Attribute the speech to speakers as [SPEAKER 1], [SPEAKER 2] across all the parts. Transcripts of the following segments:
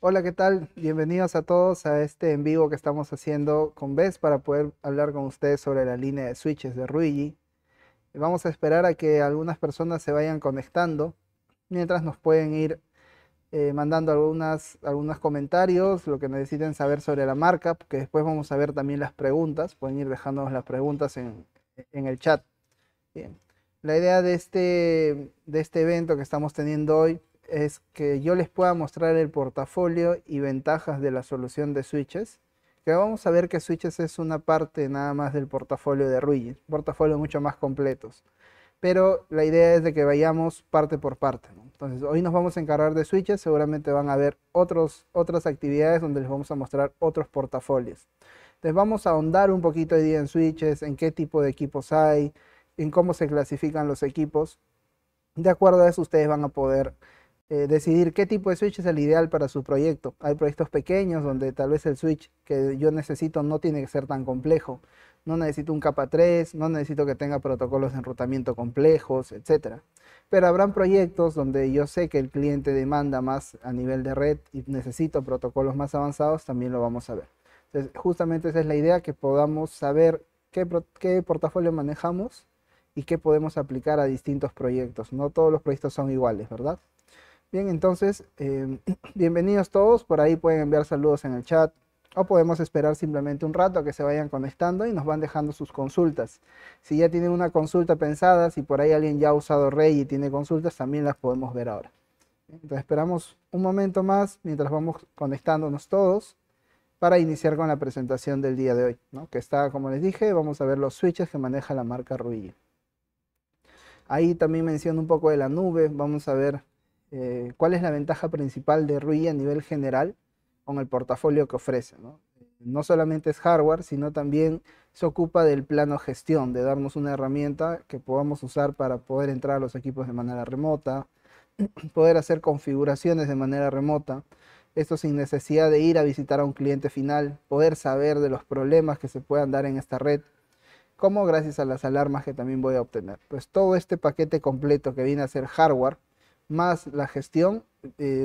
[SPEAKER 1] Hola, ¿qué tal? Bienvenidos a todos a este en vivo que estamos haciendo con Bes para poder hablar con ustedes sobre la línea de switches de Ruigi. Vamos a esperar a que algunas personas se vayan conectando, mientras nos pueden ir mandando algunos comentarios, lo que necesiten saber sobre la marca, porque después vamos a ver también las preguntas, pueden ir dejándonos las preguntas en el chat. Bien. La idea de este evento que estamos teniendo hoy es que yo les pueda mostrar el portafolio y ventajas de la solución de switches. Que vamos a ver que switches es una parte nada más del portafolio de Ruigi, un portafolio mucho más completos. Pero la idea es de que vayamos parte por parte, ¿no? Entonces, hoy nos vamos a encargar de switches, seguramente van a haber otras actividades donde les vamos a mostrar otros portafolios. Entonces, vamos a ahondar un poquito hoy día en switches, en qué tipo de equipos hay, en cómo se clasifican los equipos. De acuerdo a eso, ustedes van a poder decidir qué tipo de switch es el ideal para su proyecto. Hay proyectos pequeños donde tal vez el switch que yo necesito no tiene que ser tan complejo. No necesito un capa 3, no necesito que tenga protocolos de enrutamiento complejos, etcétera. Pero habrán proyectos donde yo sé que el cliente demanda más a nivel de red y necesito protocolos más avanzados, también lo vamos a ver. Entonces, justamente esa es la idea, que podamos saber qué portafolio manejamos y qué podemos aplicar a distintos proyectos. No todos los proyectos son iguales, ¿verdad? Bien, entonces, bienvenidos todos. Por ahí pueden enviar saludos en el chat o podemos esperar simplemente un rato a que se vayan conectando y nos van dejando sus consultas. Si ya tienen una consulta pensada, si por ahí alguien ya ha usado Rey y tiene consultas, también las podemos ver ahora. Entonces esperamos un momento más mientras vamos conectándonos todos para iniciar con la presentación del día de hoy, ¿no? Que está, como les dije, vamos a ver los switches que maneja la marca Ruigi. Ahí también menciono un poco de la nube. Vamos a ver cuál es la ventaja principal de Ruigi a nivel general con el portafolio que ofrece, ¿no? No solamente es hardware, sino también se ocupa del plano gestión, de darnos una herramienta que podamos usar para poder entrar a los equipos de manera remota, poder hacer configuraciones de manera remota. Esto sin necesidad de ir a visitar a un cliente final, poder saber de los problemas que se puedan dar en esta red, como gracias a las alarmas que también voy a obtener. Pues todo este paquete completo que viene a ser hardware, más la gestión,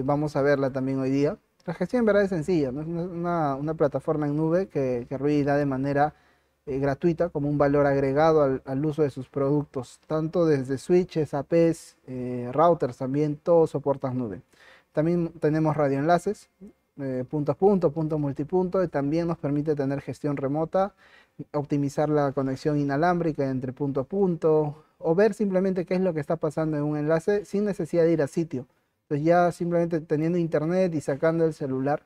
[SPEAKER 1] vamos a verla también hoy día. La gestión en verdad es sencilla, ¿no? Es una plataforma en nube que Ruiz da de manera gratuita como un valor agregado al uso de sus productos, tanto desde switches, APs, routers también, todo soportan nube. También tenemos radioenlaces, punto a punto, punto multipunto, y también nos permite tener gestión remota, optimizar la conexión inalámbrica entre punto a punto, o ver simplemente qué es lo que está pasando en un enlace sin necesidad de ir a sitio. Entonces ya simplemente teniendo internet y sacando el celular,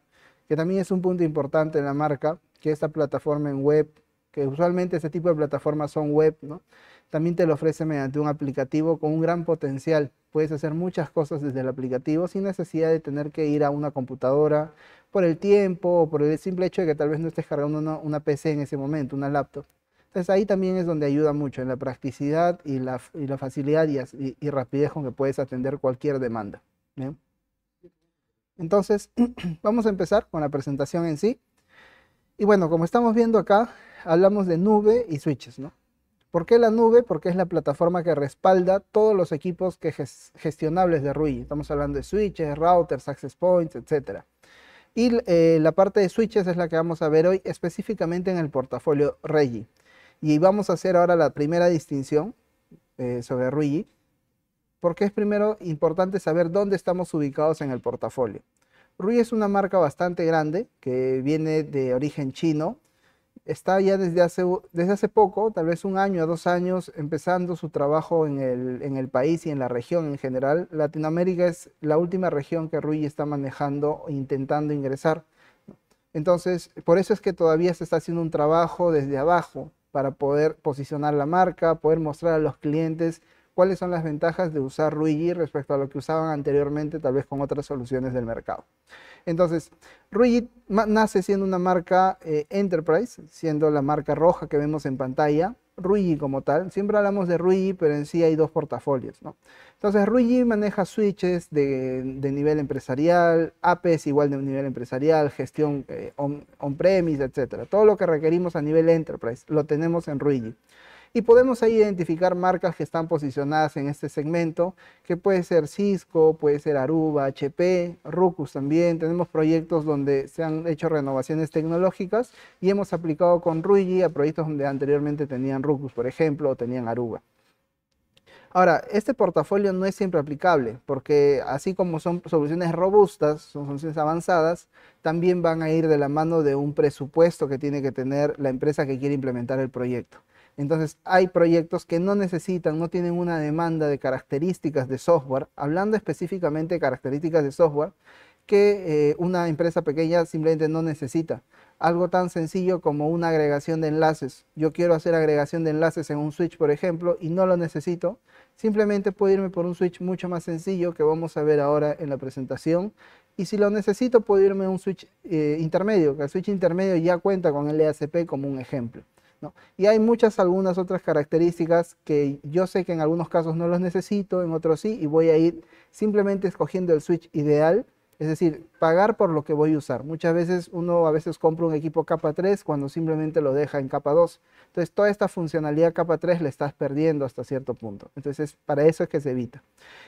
[SPEAKER 1] que también es un punto importante en la marca, que esta plataforma en web, que usualmente este tipo de plataformas son web, ¿no? También te lo ofrece mediante un aplicativo con un gran potencial. Puedes hacer muchas cosas desde el aplicativo sin necesidad de tener que ir a una computadora por el tiempo o por el simple hecho de que tal vez no estés cargando una PC en ese momento, una laptop. Entonces ahí también es donde ayuda mucho en la practicidad y la facilidad y rapidez con que puedes atender cualquier demanda. ¿Bien? Entonces, vamos a empezar con la presentación en sí. Y bueno, como estamos viendo acá, hablamos de nube y switches, ¿no? ¿Por qué la nube? Porque es la plataforma que respalda todos los equipos gestionables de Ruigi. Estamos hablando de switches, routers, access points, etcétera. Y la parte de switches es la que vamos a ver hoy específicamente en el portafolio Regi. Y vamos a hacer ahora la primera distinción sobre Ruigi, porque es primero importante saber dónde estamos ubicados en el portafolio. Ruigi es una marca bastante grande que viene de origen chino. Está ya desde hace poco, tal vez un año o 2 años, empezando su trabajo en el país y en la región en general. Latinoamérica es la última región que Ruigi está manejando e intentando ingresar. Entonces, por eso es que todavía se está haciendo un trabajo desde abajo para poder posicionar la marca, poder mostrar a los clientes cuáles son las ventajas de usar Ruigi respecto a lo que usaban anteriormente, tal vez con otras soluciones del mercado. Entonces, Ruigi nace siendo una marca Enterprise, siendo la marca roja que vemos en pantalla. Ruigi como tal, siempre hablamos de Ruigi, pero en sí hay dos portafolios, ¿no? Entonces, Ruigi maneja switches de nivel empresarial, APs igual de nivel empresarial, gestión on-premise, etcétera. Todo lo que requerimos a nivel Enterprise lo tenemos en Ruigi. Y podemos ahí identificar marcas que están posicionadas en este segmento, que puede ser Cisco, puede ser Aruba, HP, Ruckus también. Tenemos proyectos donde se han hecho renovaciones tecnológicas y hemos aplicado con Ruigi a proyectos donde anteriormente tenían Ruckus, por ejemplo, o tenían Aruba. Ahora, este portafolio no es siempre aplicable, porque así como son soluciones robustas, son soluciones avanzadas, también van a ir de la mano de un presupuesto que tiene que tener la empresa que quiere implementar el proyecto. Entonces, hay proyectos que no necesitan, no tienen una demanda de características de software, hablando específicamente de características de software, que una empresa pequeña simplemente no necesita. Algo tan sencillo como una agregación de enlaces. Yo quiero hacer agregación de enlaces en un switch, por ejemplo, y no lo necesito. Simplemente puedo irme por un switch mucho más sencillo que vamos a ver ahora en la presentación. Y si lo necesito, puedo irme a un switch intermedio, que el switch intermedio ya cuenta con el EACP como un ejemplo, ¿no? Y hay algunas otras características que yo sé que en algunos casos no los necesito, en otros sí, y voy a ir simplemente escogiendo el switch ideal. Es decir, pagar por lo que voy a usar. Muchas veces uno a veces compra un equipo capa 3 cuando simplemente lo deja en capa 2. Entonces toda esta funcionalidad capa 3 la estás perdiendo hasta cierto punto. Entonces para eso es que se evita.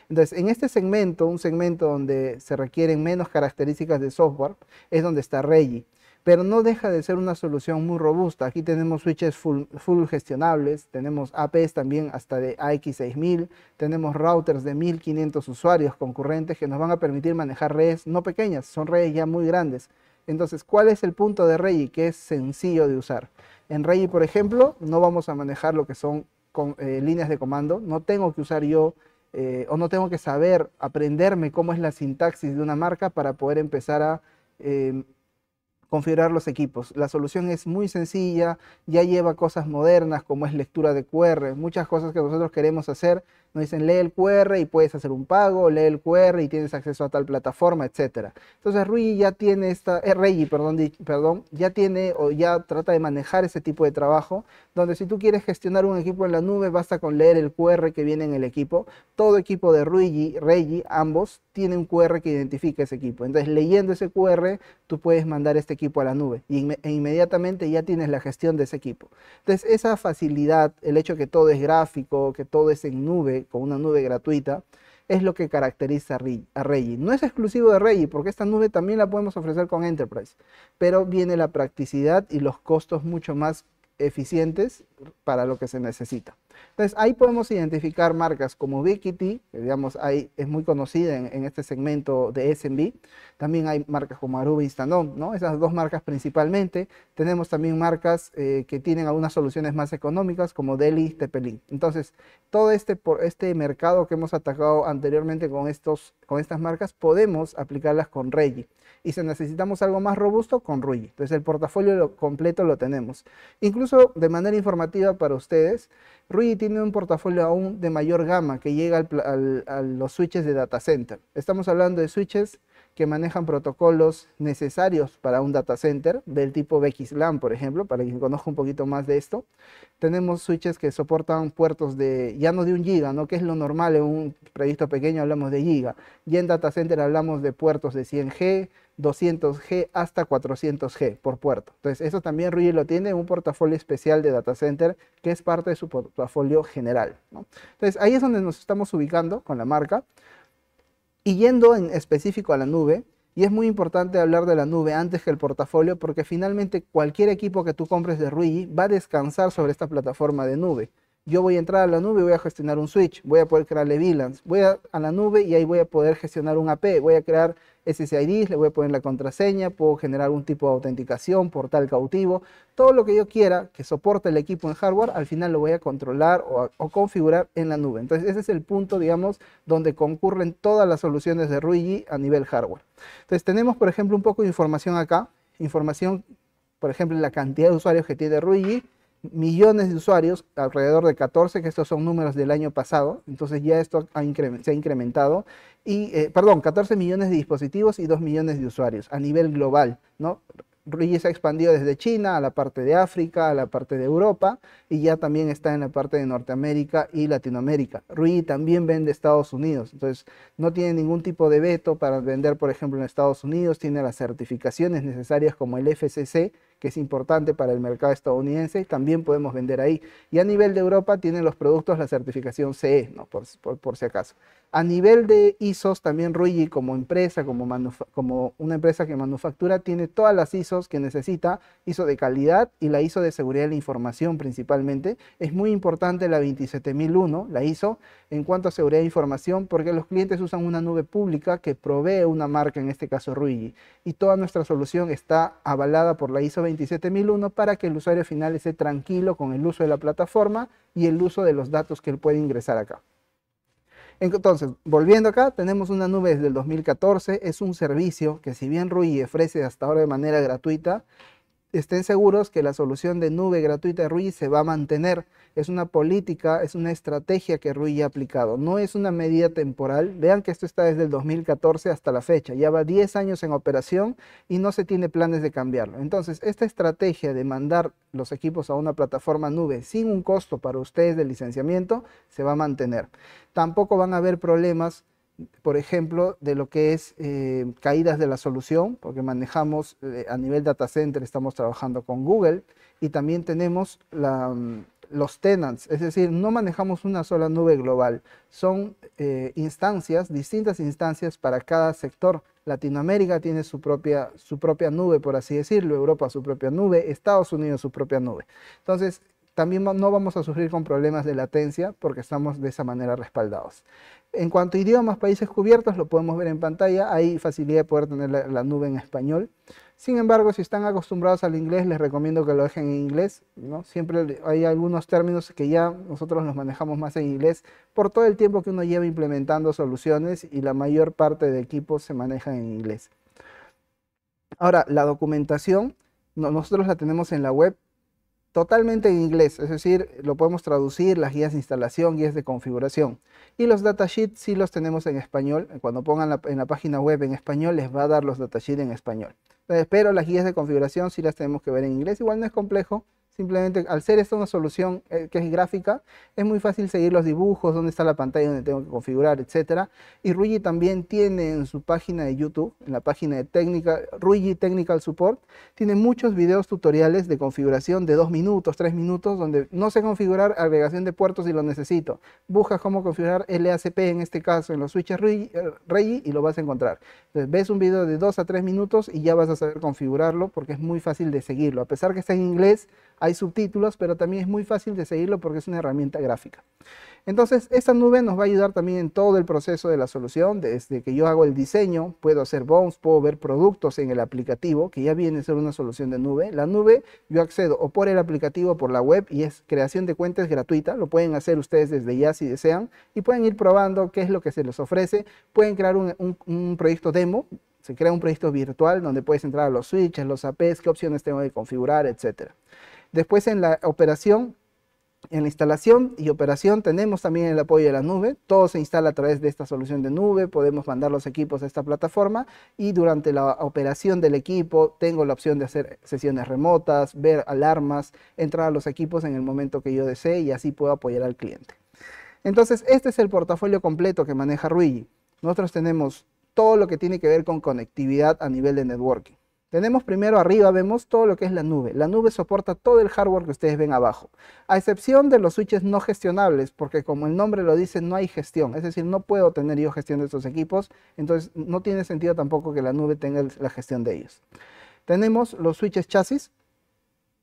[SPEAKER 1] Entonces en este segmento, un segmento donde se requieren menos características de software, es donde está Reggie. Pero no deja de ser una solución muy robusta. Aquí tenemos switches full gestionables, tenemos APs también hasta de AX6000, tenemos routers de 1500 usuarios concurrentes que nos van a permitir manejar redes no pequeñas, son redes ya muy grandes. Entonces, ¿cuál es el punto de Reggie? Que es sencillo de usar. En Reggie, por ejemplo, no vamos a manejar lo que son líneas de comando, no tengo que usar yo o no tengo que saber, aprenderme cómo es la sintaxis de una marca para poder empezar a configurar los equipos. La solución es muy sencilla, ya lleva cosas modernas como es lectura de QR, muchas cosas que nosotros queremos hacer. Nos dicen lee el QR y puedes hacer un pago, lee el QR y tienes acceso a tal plataforma, etcétera. Entonces Reggie ya tiene ya tiene o ya trata de manejar ese tipo de trabajo, donde si tú quieres gestionar un equipo en la nube, basta con leer el QR que viene en el equipo. Todo equipo de Reggie, ambos, tiene un QR que identifica ese equipo. Entonces leyendo ese QR, tú puedes mandar este equipo a la nube e inmediatamente ya tienes la gestión de ese equipo. Entonces esa facilidad, el hecho que todo es gráfico, que todo es en nube, con una nube gratuita, es lo que caracteriza a Reggie. No es exclusivo de Reggie, porque esta nube también la podemos ofrecer con Enterprise, pero viene la practicidad y los costos mucho más eficientes para lo que se necesita. Entonces ahí podemos identificar marcas como Ubiquiti, que digamos es muy conocida en este segmento de SMB. También hay marcas como Aruba Instanon, ¿no? Esas dos marcas principalmente. Tenemos también marcas que tienen algunas soluciones más económicas como Deli, Tepelin. Entonces todo este mercado que hemos atacado anteriormente con estas marcas podemos aplicarlas con Reggie. Y si necesitamos algo más robusto, con Reggie. Entonces el portafolio completo lo tenemos. Incluso de manera informativa para ustedes, Reggie tiene un portafolio aún de mayor gama que llega a los switches de data center. Estamos hablando de switches que manejan protocolos necesarios para un data center del tipo VXLAN, por ejemplo, para quien conozca un poquito más de esto. Tenemos switches que soportan puertos ya no de 1 giga, ¿no? Que es lo normal en un proyecto pequeño, hablamos de giga. Y en data center hablamos de puertos de 100G, 200G hasta 400G por puerto. Entonces eso también Reggie lo tiene en un portafolio especial de data center que es parte de su portafolio general, ¿no? Entonces ahí es donde nos estamos ubicando con la marca. Y yendo en específico a la nube, y es muy importante hablar de la nube antes que el portafolio, porque finalmente cualquier equipo que tú compres de Reggie va a descansar sobre esta plataforma de nube. Yo voy a entrar a la nube y voy a gestionar un switch, voy a poder crearle VLANs, voy a la nube y ahí voy a poder gestionar un AP, voy a crear SSIDs, le voy a poner la contraseña, puedo generar un tipo de autenticación, portal cautivo, todo lo que yo quiera que soporte el equipo en hardware, al final lo voy a controlar o configurar en la nube. Entonces ese es el punto, digamos, donde concurren todas las soluciones de Reggie a nivel hardware. Entonces tenemos, por ejemplo, un poco de información acá, información, por ejemplo, la cantidad de usuarios que tiene Reggie, millones de usuarios, alrededor de 14, que estos son números del año pasado, entonces ya esto se ha incrementado, y, perdón, 14 millones de dispositivos y 2 millones de usuarios a nivel global, ¿no? Reggie se ha expandido desde China a la parte de África, a la parte de Europa, y ya también está en la parte de Norteamérica y Latinoamérica. Reggie también vende a Estados Unidos, entonces no tiene ningún tipo de veto para vender, por ejemplo, en Estados Unidos, tiene las certificaciones necesarias como el FCC, que es importante para el mercado estadounidense, y también podemos vender ahí. Y a nivel de Europa tienen los productos la certificación CE, ¿no? Por si acaso. A nivel de ISOs, también Ruigi como empresa, como una empresa que manufactura, tiene todas las ISOs que necesita, ISO de calidad y la ISO de seguridad de la información principalmente. Es muy importante la 27001, la ISO, en cuanto a seguridad de información, porque los clientes usan una nube pública que provee una marca, en este caso Ruigi, y toda nuestra solución está avalada por la ISO 27001 para que el usuario final esté tranquilo con el uso de la plataforma y el uso de los datos que él puede ingresar acá. Entonces, volviendo acá, tenemos una nube desde el 2014, es un servicio que si bien Ruigi ofrece hasta ahora de manera gratuita, estén seguros que la solución de nube gratuita de Ruigi se va a mantener. Es una política, es una estrategia que Ruigi ha aplicado. No es una medida temporal. Vean que esto está desde el 2014 hasta la fecha. Ya va 10 años en operación y no se tiene planes de cambiarlo. Entonces, esta estrategia de mandar los equipos a una plataforma nube sin un costo para ustedes de licenciamiento se va a mantener. Tampoco van a haber problemas, por ejemplo, de lo que es caídas de la solución, porque manejamos a nivel data center, estamos trabajando con Google y también tenemos los tenants, es decir, no manejamos una sola nube global, son instancias, distintas instancias para cada sector. Latinoamérica tiene su propia nube, por así decirlo, Europa su propia nube, Estados Unidos su propia nube. Entonces, también no vamos a sufrir con problemas de latencia porque estamos de esa manera respaldados. En cuanto a idiomas, países cubiertos, lo podemos ver en pantalla, hay facilidad de poder tener la nube en español. Sin embargo, si están acostumbrados al inglés, les recomiendo que lo dejen en inglés, ¿no? Siempre hay algunos términos que ya nosotros los manejamos más en inglés por todo el tiempo que uno lleva implementando soluciones y la mayor parte de equipos se manejan en inglés. Ahora, la documentación, nosotros la tenemos en la web totalmente en inglés, es decir, lo podemos traducir, las guías de instalación, guías de configuración. Y los datasheets sí los tenemos en español. Cuando pongan en la página web en español, les va a dar los datasheets en español. Pero las guías de configuración sí las tenemos que ver en inglés. Igual no es complejo. Simplemente al ser esta una solución que es gráfica, es muy fácil seguir los dibujos, dónde está la pantalla donde tengo que configurar, etc. Y Ruigi también tiene en su página de YouTube, en la página de Ruigi Technical Support, tiene muchos videos tutoriales de configuración de 2 minutos, 3 minutos, donde no sé configurar agregación de puertos si lo necesito. Buscas cómo configurar LACP en este caso en los switches Ruigi y lo vas a encontrar. Entonces, ves un video de 2 a 3 minutos y ya vas a saber configurarlo porque es muy fácil de seguirlo. A pesar que está en inglés, hay subtítulos, pero también es muy fácil de seguirlo porque es una herramienta gráfica. Entonces, esta nube nos va a ayudar también en todo el proceso de la solución. Desde que yo hago el diseño, puedo hacer bounds, puedo ver productos en el aplicativo, que ya viene a ser una solución de nube. La nube, yo accedo o por el aplicativo o por la web y es creación de cuentas gratuita. Lo pueden hacer ustedes desde ya si desean y pueden ir probando qué es lo que se les ofrece. Pueden crear un proyecto demo. Se crea un proyecto virtual donde puedes entrar a los switches, los APs, qué opciones tengo que configurar, etcétera. Después en la operación, en la instalación y operación tenemos también el apoyo de la nube. Todo se instala a través de esta solución de nube. Podemos mandar los equipos a esta plataforma y durante la operación del equipo tengo la opción de hacer sesiones remotas, ver alarmas, entrar a los equipos en el momento que yo desee y así puedo apoyar al cliente. Entonces, este es el portafolio completo que maneja Ruigi. Nosotros tenemos todo lo que tiene que ver con conectividad a nivel de networking. Tenemos primero arriba, vemos todo lo que es la nube. La nube soporta todo el hardware que ustedes ven abajo, a excepción de los switches no gestionables, porque como el nombre lo dice, no hay gestión. Es decir, no puedo tener yo gestión de estos equipos, entonces no tiene sentido tampoco que la nube tenga la gestión de ellos. Tenemos los switches chasis.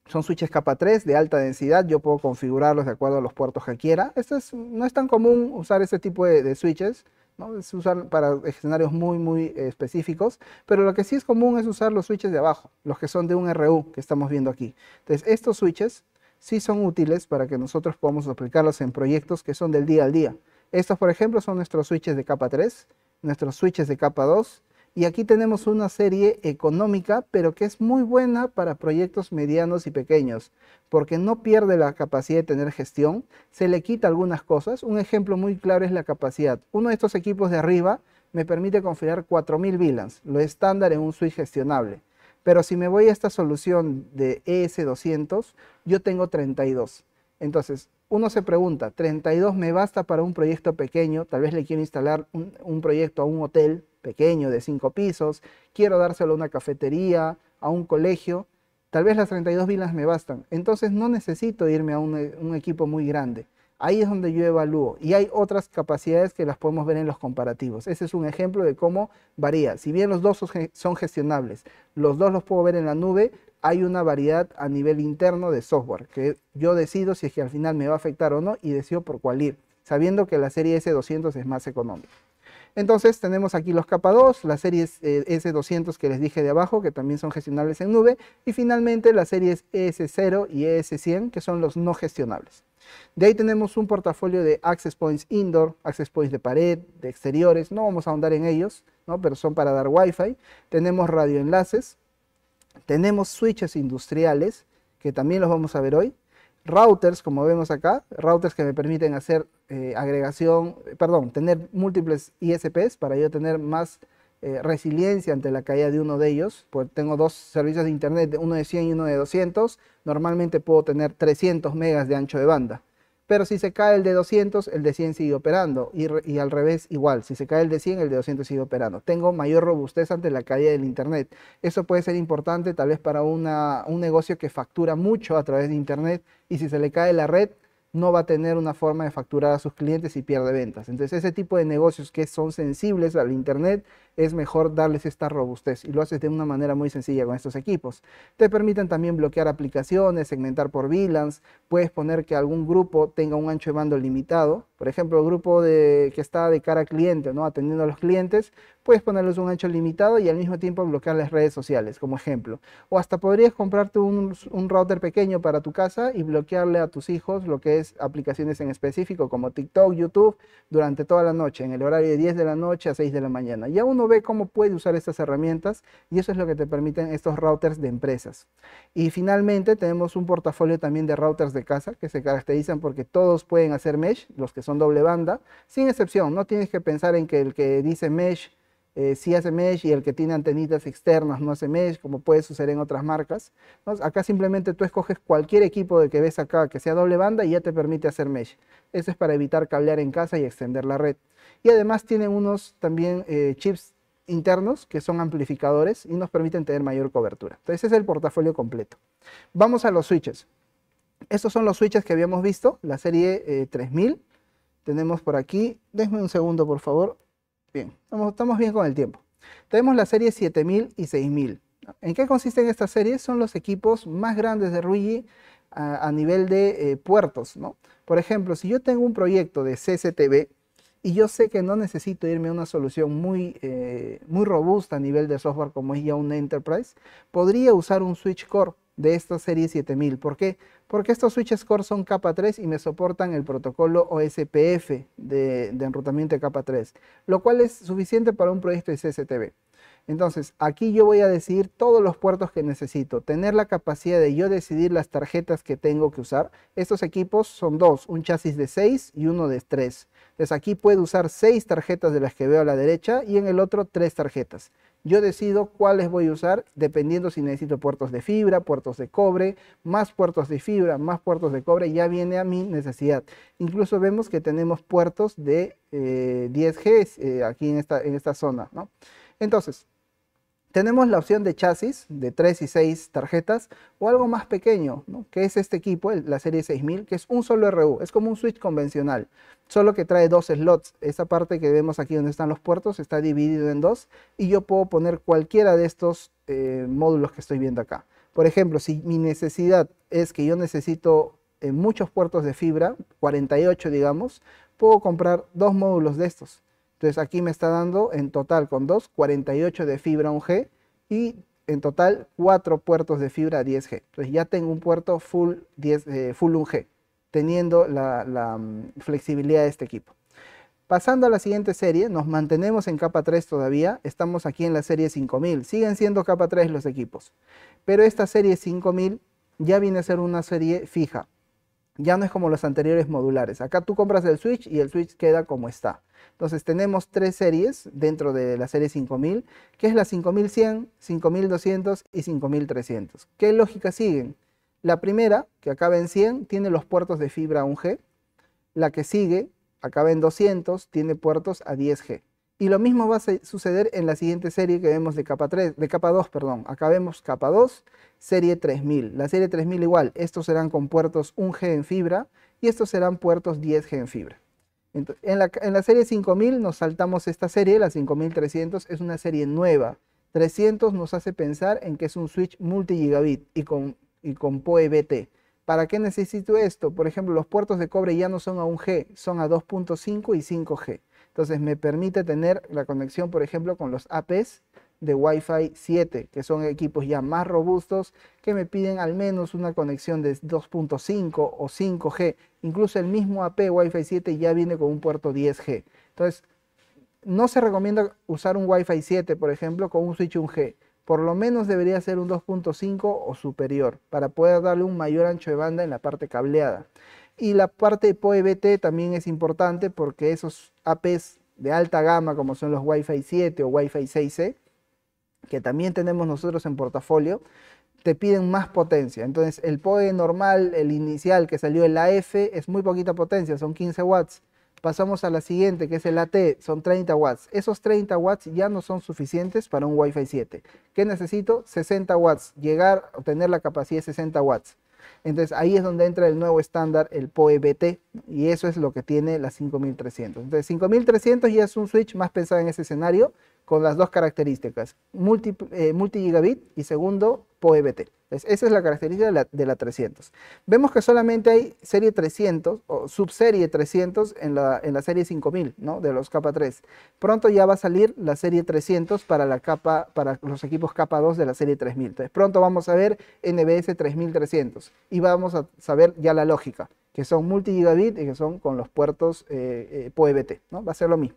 [SPEAKER 1] Son switches capa 3 de alta densidad, yo puedo configurarlos de acuerdo a los puertos que quiera. No es tan común usar este tipo de switches, ¿no? Es usar para escenarios muy específicos, pero lo que sí es común es usar los switches de abajo, los que son de un RU que estamos viendo aquí. Entonces, estos switches sí son útiles para que nosotros podamos aplicarlos en proyectos que son del día al día. Estos, por ejemplo, son nuestros switches de capa 3, nuestros switches de capa 2, y aquí tenemos una serie económica, pero que es muy buena para proyectos medianos y pequeños, porque no pierde la capacidad de tener gestión, se le quita algunas cosas. Un ejemplo muy claro es la capacidad. Uno de estos equipos de arriba me permite configurar 4000 VLANs, lo estándar en un switch gestionable. Pero si me voy a esta solución de ES200, yo tengo 32. Entonces, uno se pregunta, ¿32 me basta para un proyecto pequeño? Tal vez le quiero instalar un proyecto a un hotel pequeño de 5 pisos, quiero dárselo a una cafetería, a un colegio. Tal vez las 32 VLANs me bastan. Entonces no necesito irme a un equipo muy grande. Ahí es donde yo evalúo. Y hay otras capacidades que las podemos ver en los comparativos. Ese es un ejemplo de cómo varía. Si bien los dos son gestionables, los dos los puedo ver en la nube, hay una variedad a nivel interno de software que yo decido si es que al final me va a afectar o no y decido por cuál ir, sabiendo que la serie S200 es más económica. Entonces tenemos aquí los capa 2, las series S200 que les dije de abajo, que también son gestionables en nube, y finalmente las series ES0 y ES100, que son los no gestionables. De ahí tenemos un portafolio de access points indoor, access points de pared, de exteriores, no vamos a ahondar en ellos, ¿no? Pero son para dar Wi-Fi. Tenemos radioenlaces, tenemos switches industriales, que también los vamos a ver hoy. Routers, como vemos acá, routers que me permiten hacer tener múltiples ISPs para yo tener más resiliencia ante la caída de uno de ellos. Pues tengo dos servicios de internet, uno de 100 y uno de 200. Normalmente puedo tener 300 megas de ancho de banda. Pero si se cae el de 200, el de 100 sigue operando. Y al revés, igual. Si se cae el de 100, el de 200 sigue operando. Tengo mayor robustez ante la caída del internet. Eso puede ser importante tal vez para un negocio que factura mucho a través de internet. Y si se le cae la red, no va a tener una forma de facturar a sus clientes y pierde ventas. Entonces, ese tipo de negocios que son sensibles al internet, es mejor darles esta robustez y lo haces de una manera muy sencilla con estos equipos. Te permiten también bloquear aplicaciones, segmentar por VLANs, puedes poner que algún grupo tenga un ancho de banda limitado, por ejemplo, el grupo que está de cara al cliente, ¿no? Atendiendo a los clientes, puedes ponerles un ancho limitado y al mismo tiempo bloquear las redes sociales, como ejemplo. O hasta podrías comprarte un router pequeño para tu casa y bloquearle a tus hijos lo que es aplicaciones en específico, como TikTok, YouTube, durante toda la noche, en el horario de 10 de la noche a 6 de la mañana. Ya uno ve cómo puede usar estas herramientas y eso es lo que te permiten estos routers de empresas. Y finalmente tenemos un portafolio también de routers de casa que se caracterizan porque todos pueden hacer mesh, los que son doble banda, sin excepción. No tienes que pensar en que el que dice mesh sí hace mesh y el que tiene antenitas externas no hace mesh, como puede suceder en otras marcas, ¿no? Acá simplemente tú escoges cualquier equipo de que ves acá que sea doble banda y ya te permite hacer mesh. Eso es para evitar cablear en casa y extender la red. Y además tienen unos también chips internos que son amplificadores y nos permiten tener mayor cobertura. Entonces ese es el portafolio completo. Vamos a los switches. Estos son los switches que habíamos visto, la serie 3000. Tenemos por aquí, déjame un segundo por favor. Bien, estamos bien con el tiempo. Tenemos la serie 7000 y 6000. ¿En qué consisten estas series? Son los equipos más grandes de Ruijy a nivel de puertos, ¿no? Por ejemplo, si yo tengo un proyecto de CCTV y yo sé que no necesito irme a una solución muy robusta a nivel de software como es ya un Enterprise, podría usar un switch core de esta serie 7000. ¿Por qué? Porque estos switches core son capa 3 y me soportan el protocolo OSPF de enrutamiento de capa 3, lo cual es suficiente para un proyecto de CCTV. Entonces, aquí yo voy a decidir todos los puertos que necesito, tener la capacidad de yo decidir las tarjetas que tengo que usar. Estos equipos son dos, un chasis de 6 y uno de 3. Entonces, aquí puedo usar 6 tarjetas de las que veo a la derecha y en el otro 3 tarjetas. Yo decido cuáles voy a usar dependiendo si necesito puertos de fibra, puertos de cobre, más puertos de fibra, más puertos de cobre, ya viene a mi necesidad. Incluso vemos que tenemos puertos de 10G aquí en esta zona, ¿no? Entonces, tenemos la opción de chasis de 3 y 6 tarjetas o algo más pequeño, ¿no? Que es este equipo, la serie 6000, que es un solo RU, es como un switch convencional, solo que trae dos slots. Esa parte que vemos aquí donde están los puertos está dividido en dos y yo puedo poner cualquiera de estos módulos que estoy viendo acá. Por ejemplo, si mi necesidad es que yo necesito muchos puertos de fibra, 48 digamos, puedo comprar dos módulos de estos. Entonces aquí me está dando en total con 48 de fibra 1G y en total 4 puertos de fibra 10G. Entonces ya tengo un puerto full 1G, teniendo la flexibilidad de este equipo. Pasando a la siguiente serie, nos mantenemos en capa 3 todavía, estamos aquí en la serie 5000, siguen siendo capa 3 los equipos, pero esta serie 5000 ya viene a ser una serie fija, ya no es como los anteriores modulares. Acá tú compras el switch y el switch queda como está. Entonces tenemos 3 series dentro de la serie 5000, que es la 5100, 5200 y 5300. ¿Qué lógica siguen? La primera, que acaba en 100, tiene los puertos de fibra 1G. La que sigue, acaba en 200, tiene puertos a 10G. Y lo mismo va a suceder en la siguiente serie que vemos de capa 3, de capa 2, perdón. Acá vemos capa 2, serie 3000. La serie 3000 igual, estos serán con puertos 1G en fibra y estos serán puertos 10G en fibra. Entonces, en la serie 5000 nos saltamos esta serie, la 5300, es una serie nueva. 300 nos hace pensar en que es un switch multi-gigabit y con PoE-BT. ¿Para qué necesito esto? Por ejemplo, los puertos de cobre ya no son a 1G, son a 2.5 y 5G. Entonces me permite tener la conexión, por ejemplo, con los APs de Wi-Fi 7, que son equipos ya más robustos, que me piden al menos una conexión de 2.5 o 5G. Incluso el mismo AP Wi-Fi 7 ya viene con un puerto 10G. Entonces, no se recomienda usar un Wi-Fi 7, por ejemplo, con un switch 1G. Por lo menos debería ser un 2.5 o superior, para poder darle un mayor ancho de banda en la parte cableada. Y la parte de PoE-BT también es importante porque esos APs de alta gama, como son los Wi-Fi 7 o Wi-Fi 6E, que también tenemos nosotros en portafolio, te piden más potencia. Entonces el PoE normal, el inicial que salió en la F, es muy poquita potencia, son 15 watts. Pasamos a la siguiente, que es el AT, son 30 watts. Esos 30 watts ya no son suficientes para un Wi-Fi 7. ¿Qué necesito? 60 watts, llegar a obtener la capacidad de 60 watts. Entonces ahí es donde entra el nuevo estándar, el PoE-BT, y eso es lo que tiene la 5300. Entonces 5300 ya es un switch más pensado en ese escenario, con las dos características, multi-gigabit y segundo, PoE-BT. Entonces, esa es la característica de la 300. Vemos que solamente hay serie 300 o subserie 300 en la serie 5000, ¿no? De los capa 3. Pronto ya va a salir la serie 300 para los equipos capa 2 de la serie 3000. Entonces, pronto vamos a ver NBS 3300 y vamos a saber ya la lógica, que son multi-gigabit y que son con los puertos PoE-BT, ¿no? Va a ser lo mismo.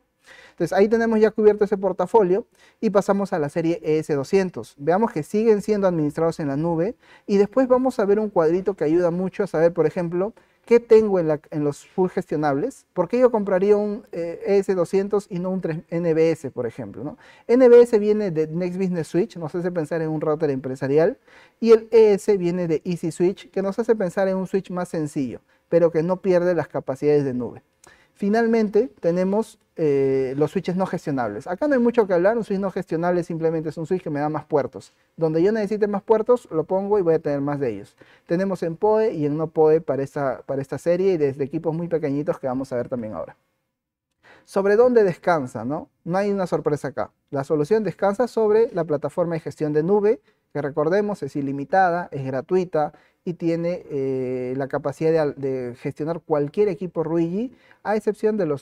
[SPEAKER 1] Entonces ahí tenemos ya cubierto ese portafolio y pasamos a la serie ES200. Veamos que siguen siendo administrados en la nube y después vamos a ver un cuadrito que ayuda mucho a saber, por ejemplo, qué tengo en los full gestionables. ¿Por qué yo compraría un ES200 y no un NBS, por ejemplo, ¿no? NBS viene de Next Business Switch, nos hace pensar en un router empresarial, y el ES viene de Easy Switch, que nos hace pensar en un switch más sencillo, pero que no pierde las capacidades de nube. Finalmente tenemos los switches no gestionables. Acá no hay mucho que hablar, un switch no gestionable simplemente es un switch que me da más puertos. Donde yo necesite más puertos, lo pongo y voy a tener más de ellos. Tenemos en PoE y en no PoE para esta serie y desde equipos muy pequeñitos que vamos a ver también ahora. ¿Sobre dónde descansa? No hay una sorpresa acá. La solución descansa sobre la plataforma de gestión de nube, que recordemos es ilimitada, es gratuita y tiene la capacidad de gestionar cualquier equipo Ruigi, a excepción de los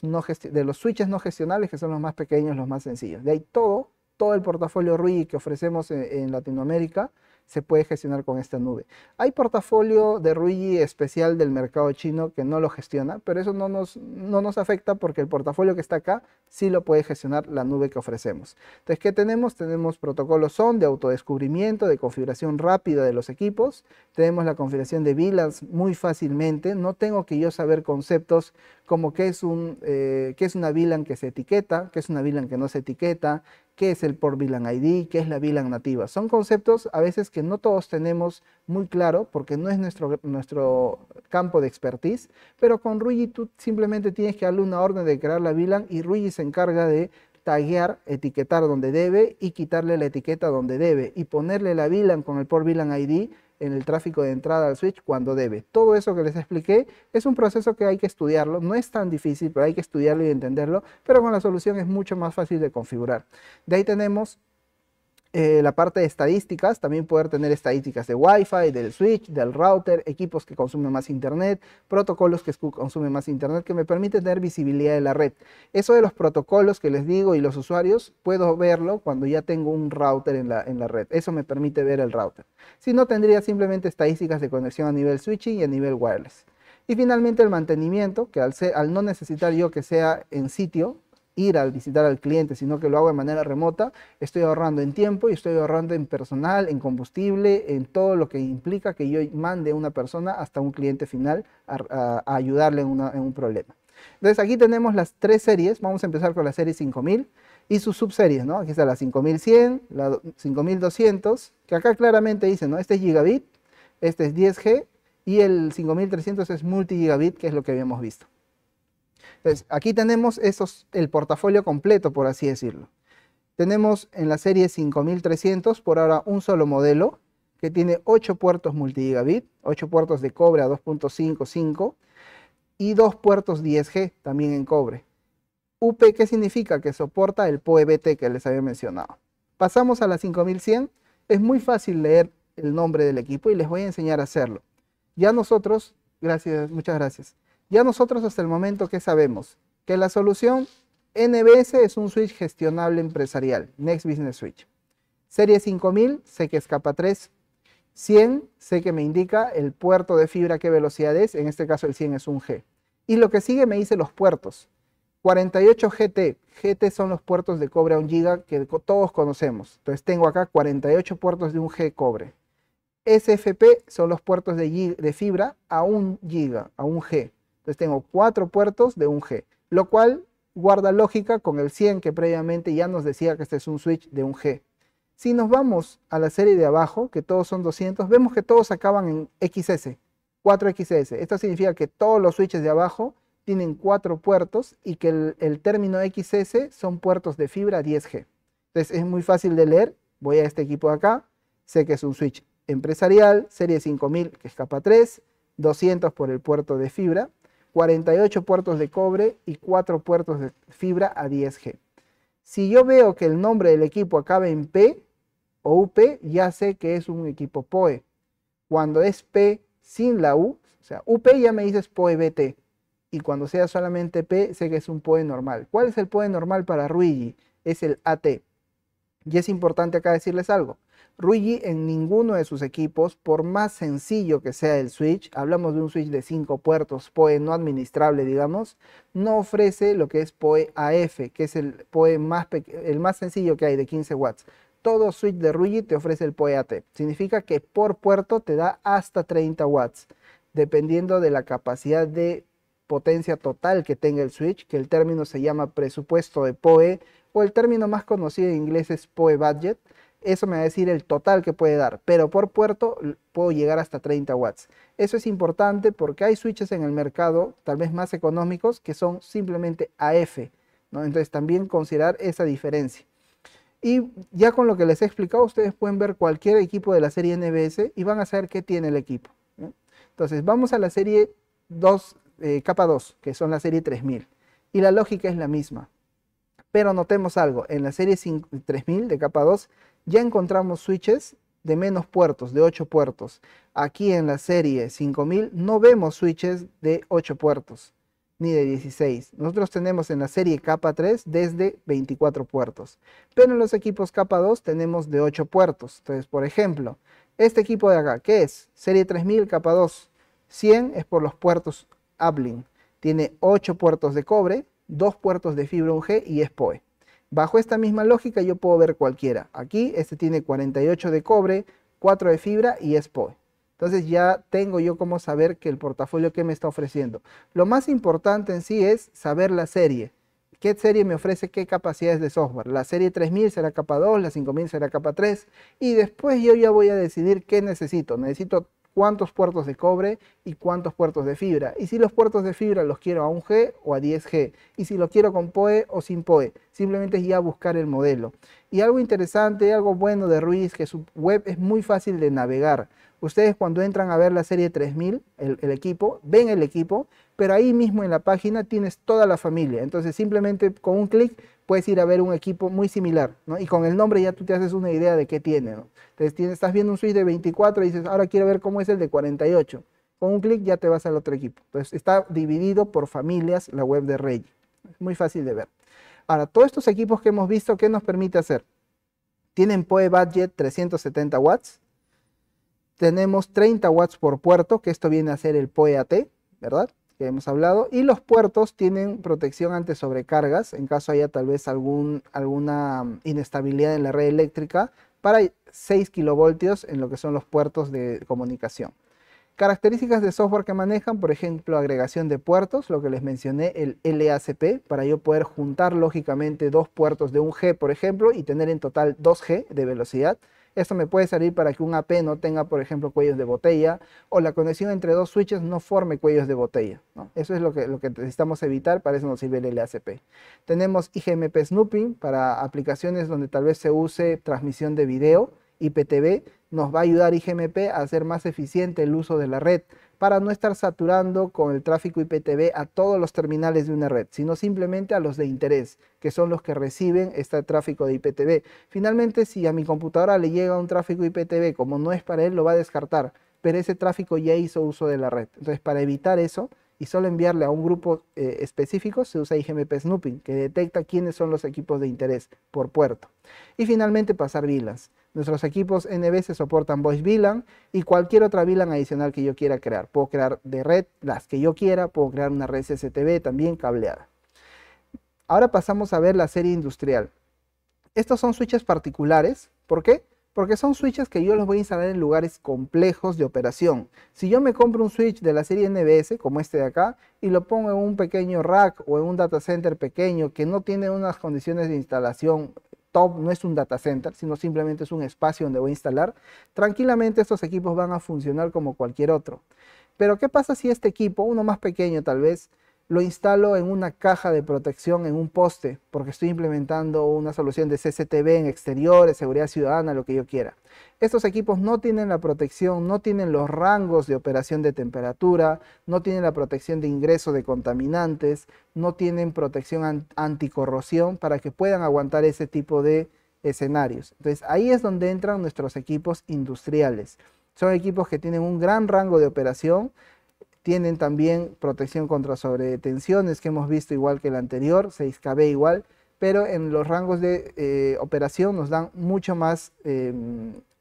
[SPEAKER 1] switches no gestionables, que son los más pequeños, los más sencillos. De ahí todo el portafolio Ruigi que ofrecemos en Latinoamérica se puede gestionar con esta nube. Hay portafolio de Ruigi especial del mercado chino que no lo gestiona, pero eso no nos afecta porque el portafolio que está acá sí lo puede gestionar la nube que ofrecemos. Entonces, ¿qué tenemos? Tenemos protocolos SON de autodescubrimiento, de configuración rápida de los equipos. Tenemos la configuración de VLANs muy fácilmente. No tengo que yo saber conceptos como qué es una VLAN que se etiqueta, qué es una VLAN que no se etiqueta, qué es el Port VLAN ID, qué es la VLAN nativa. Son conceptos a veces que no todos tenemos muy claro porque no es nuestro campo de expertise, pero con Ruigi tú simplemente tienes que darle una orden de crear la VLAN y Ruigi se encarga de taguear, etiquetar donde debe y quitarle la etiqueta donde debe y ponerle la VLAN con el Port VLAN ID en el tráfico de entrada al switch cuando debe. Todo eso que les expliqué es un proceso que hay que estudiarlo, no es tan difícil, pero hay que estudiarlo y entenderlo, pero con la solución es mucho más fácil de configurar. De ahí tenemos la parte de estadísticas, también poder tener estadísticas de Wi-Fi, del switch, del router, equipos que consumen más internet, protocolos que consumen más internet, que me permite tener visibilidad de la red. Eso de los protocolos que les digo y los usuarios, puedo verlo cuando ya tengo un router en la red. Eso me permite ver el router. Si no, tendría simplemente estadísticas de conexión a nivel switching y a nivel wireless. Y finalmente el mantenimiento, que al no necesitar yo que sea en sitio, ir a visitar al cliente, sino que lo hago de manera remota, estoy ahorrando en tiempo y estoy ahorrando en personal, en combustible, en todo lo que implica que yo mande a una persona hasta un cliente final a ayudarle en un problema. Entonces aquí tenemos las tres series, vamos a empezar con la serie 5000 y sus subseries, ¿no? Aquí está la 5100, la 5200, que acá claramente dice, ¿no? Este es gigabit, este es 10G y el 5300 es multi-gigabit, que es lo que habíamos visto. Entonces, aquí tenemos el portafolio completo, por así decirlo. Tenemos en la serie 5300 por ahora un solo modelo que tiene 8 puertos multigigabit, 8 puertos de cobre a 2.55 y 2 puertos 10G también en cobre. UP, ¿qué significa? Que soporta el PoE-BT que les había mencionado. Pasamos a la 5100. Es muy fácil leer el nombre del equipo y les voy a enseñar a hacerlo. Ya nosotros, muchas gracias. Ya nosotros hasta el momento, ¿qué sabemos? Que la solución NBS es un switch gestionable empresarial, Next Business Switch. Serie 5000, sé que es capa 3. 100, sé que me indica el puerto de fibra, qué velocidad es, en este caso el 100 es un G. Y lo que sigue me dice los puertos. 48 GT, GT son los puertos de cobre a 1 GB que todos conocemos. Entonces tengo acá 48 puertos de 1 G cobre. SFP son los puertos de fibra a 1 GB, a 1 G. Entonces tengo 4 puertos de 1 G, lo cual guarda lógica con el 100 que previamente ya nos decía que este es un switch de 1 G. Si nos vamos a la serie de abajo, que todos son 200, vemos que todos acaban en XS, 4XS. Esto significa que todos los switches de abajo tienen 4 puertos y que el término XS son puertos de fibra 10G. Entonces es muy fácil de leer. Voy a este equipo de acá, sé que es un switch empresarial, serie 5000 que es capa 3, 200 por el puerto de fibra, 48 puertos de cobre y 4 puertos de fibra a 10G. Si yo veo que el nombre del equipo acaba en P o UP, ya sé que es un equipo PoE. Cuando es P sin la U, o sea, UP ya me dices PoE-BT. Y cuando sea solamente P, sé que es un PoE normal. ¿Cuál es el PoE normal para Ruigi? Es el AT. Y es importante acá decirles algo. Ruigi en ninguno de sus equipos, por más sencillo que sea el switch, hablamos de un switch de 5 puertos, PoE no administrable, digamos, no ofrece lo que es PoE AF, que es el PoE el más sencillo que hay, de 15 watts. Todo switch de Ruigi te ofrece el PoE AT. Significa que por puerto te da hasta 30 watts, dependiendo de la capacidad de potencia total que tenga el switch, que el término se llama presupuesto de PoE, o el término más conocido en inglés es PoE budget. Eso me va a decir el total que puede dar, pero por puerto puedo llegar hasta 30 watts. Eso es importante porque hay switches en el mercado, tal vez más económicos, que son simplemente AF, ¿no? Entonces también considerar esa diferencia. Y ya con lo que les he explicado, ustedes pueden ver cualquier equipo de la serie NBS y van a saber qué tiene el equipo, ¿no? Entonces vamos a la serie 2, capa 2, que son la serie 3000. Y la lógica es la misma. Pero notemos algo, en la serie 3000 de capa 2 ya encontramos switches de menos puertos, de 8 puertos. Aquí en la serie 5000 no vemos switches de 8 puertos, ni de 16. Nosotros tenemos en la serie capa 3 desde 24 puertos. Pero en los equipos capa 2 tenemos de 8 puertos. Entonces, por ejemplo, este equipo de acá, ¿qué es? Serie 3000 capa 2. 100 es por los puertos Uplink. Tiene 8 puertos de cobre, 2 puertos de fibra 1G y es PoE. Bajo esta misma lógica yo puedo ver cualquiera. Aquí este tiene 48 de cobre, 4 de fibra y es PoE. Entonces ya tengo yo cómo saber que el portafolio que me está ofreciendo. Lo más importante en sí es saber la serie. ¿Qué serie me ofrece qué capacidades de software? La serie 3000 será capa 2, la 5000 será capa 3 y después yo ya voy a decidir qué necesito. Necesito cuántos puertos de cobre y cuántos puertos de fibra. Y si los puertos de fibra los quiero a 1G o a 10G. Y si lo quiero con PoE o sin PoE. Simplemente es ya buscar el modelo. Y algo interesante, algo bueno de Ruigi es que su web es muy fácil de navegar. Ustedes cuando entran a ver la serie 3000, el equipo, ven el equipo, pero ahí mismo en la página tienes toda la familia. Entonces simplemente con un clic puedes ir a ver un equipo muy similar, ¿no? Y con el nombre ya tú te haces una idea de qué tiene, ¿no? Entonces estás viendo un switch de 24 y dices, ahora quiero ver cómo es el de 48. Con un clic ya te vas al otro equipo. Entonces está dividido por familias la web de Ruigi. Es muy fácil de ver. Ahora, todos estos equipos que hemos visto, ¿qué nos permite hacer? Tienen PoE Budget 370 watts. Tenemos 30 watts por puerto, que esto viene a ser el PoE AT, ¿verdad? Que hemos hablado. Y los puertos tienen protección ante sobrecargas, en caso haya tal vez alguna inestabilidad en la red eléctrica, para 6 kilovoltios en lo que son los puertos de comunicación. Características de software que manejan, por ejemplo, agregación de puertos, lo que les mencioné, el LACP, para yo poder juntar lógicamente dos puertos de 1G, por ejemplo, y tener en total 2G de velocidad. Esto me puede servir para que un AP no tenga, por ejemplo, cuellos de botella, o la conexión entre dos switches no forme cuellos de botella, ¿no? Eso es lo que necesitamos evitar, para eso nos sirve el LACP. Tenemos IGMP Snooping para aplicaciones donde tal vez se use transmisión de video, IPTV. Nos va a ayudar IGMP a hacer más eficiente el uso de la red, para no estar saturando con el tráfico IPTV a todos los terminales de una red, sino simplemente a los de interés, que son los que reciben este tráfico de IPTV. Finalmente, si a mi computadora le llega un tráfico IPTV, como no es para él, lo va a descartar, pero ese tráfico ya hizo uso de la red. Entonces, para evitar eso y solo enviarle a un grupo específico, se usa IGMP Snooping, que detecta quiénes son los equipos de interés por puerto. Y finalmente, pasar VLANs. Nuestros equipos NBS soportan Voice VLAN y cualquier otra VLAN adicional que yo quiera crear. Puedo crear de red las que yo quiera, puedo crear una red CCTV también cableada. Ahora pasamos a ver la serie industrial. Estos son switches particulares. ¿Por qué? Porque son switches que yo los voy a instalar en lugares complejos de operación. Si yo me compro un switch de la serie NBS, como este de acá, y lo pongo en un pequeño rack o en un data center pequeño que no tiene unas condiciones de instalación top, no es un data center, sino simplemente es un espacio donde voy a instalar, tranquilamente estos equipos van a funcionar como cualquier otro. Pero ¿qué pasa si este equipo, uno más pequeño tal vez, lo instalo en una caja de protección, en un poste, porque estoy implementando una solución de CCTV en exteriores, seguridad ciudadana, lo que yo quiera? Estos equipos no tienen la protección, no tienen los rangos de operación de temperatura, no tienen la protección de ingreso de contaminantes, no tienen protección anticorrosión para que puedan aguantar ese tipo de escenarios. Entonces ahí es donde entran nuestros equipos industriales. Son equipos que tienen un gran rango de operación. Tienen también protección contra sobretensiones que hemos visto igual que el anterior, 6KB igual, pero en los rangos de operación nos dan mucho más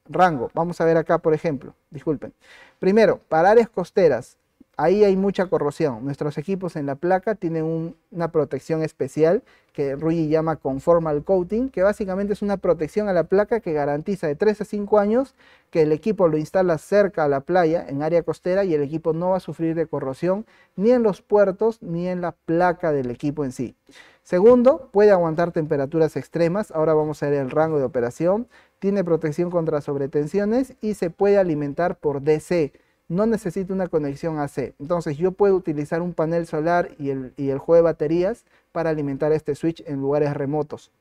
[SPEAKER 1] rango. Vamos a ver acá, por ejemplo, disculpen. Primero, para áreas costeras, ahí hay mucha corrosión. Nuestros equipos en la placa tienen una protección especial que Ruyi llama conformal coating, que básicamente es una protección a la placa que garantiza de 3 a 5 años que el equipo lo instala cerca a la playa, en área costera, y el equipo no va a sufrir de corrosión ni en los puertos ni en la placa del equipo en sí. Segundo, puede aguantar temperaturas extremas. Ahora vamos a ver el rango de operación. Tiene protección contra sobretensiones y se puede alimentar por DC. No necesita una conexión AC. Entonces yo puedo utilizar un panel solar y el juego de baterías para alimentar este switch en lugares remotos.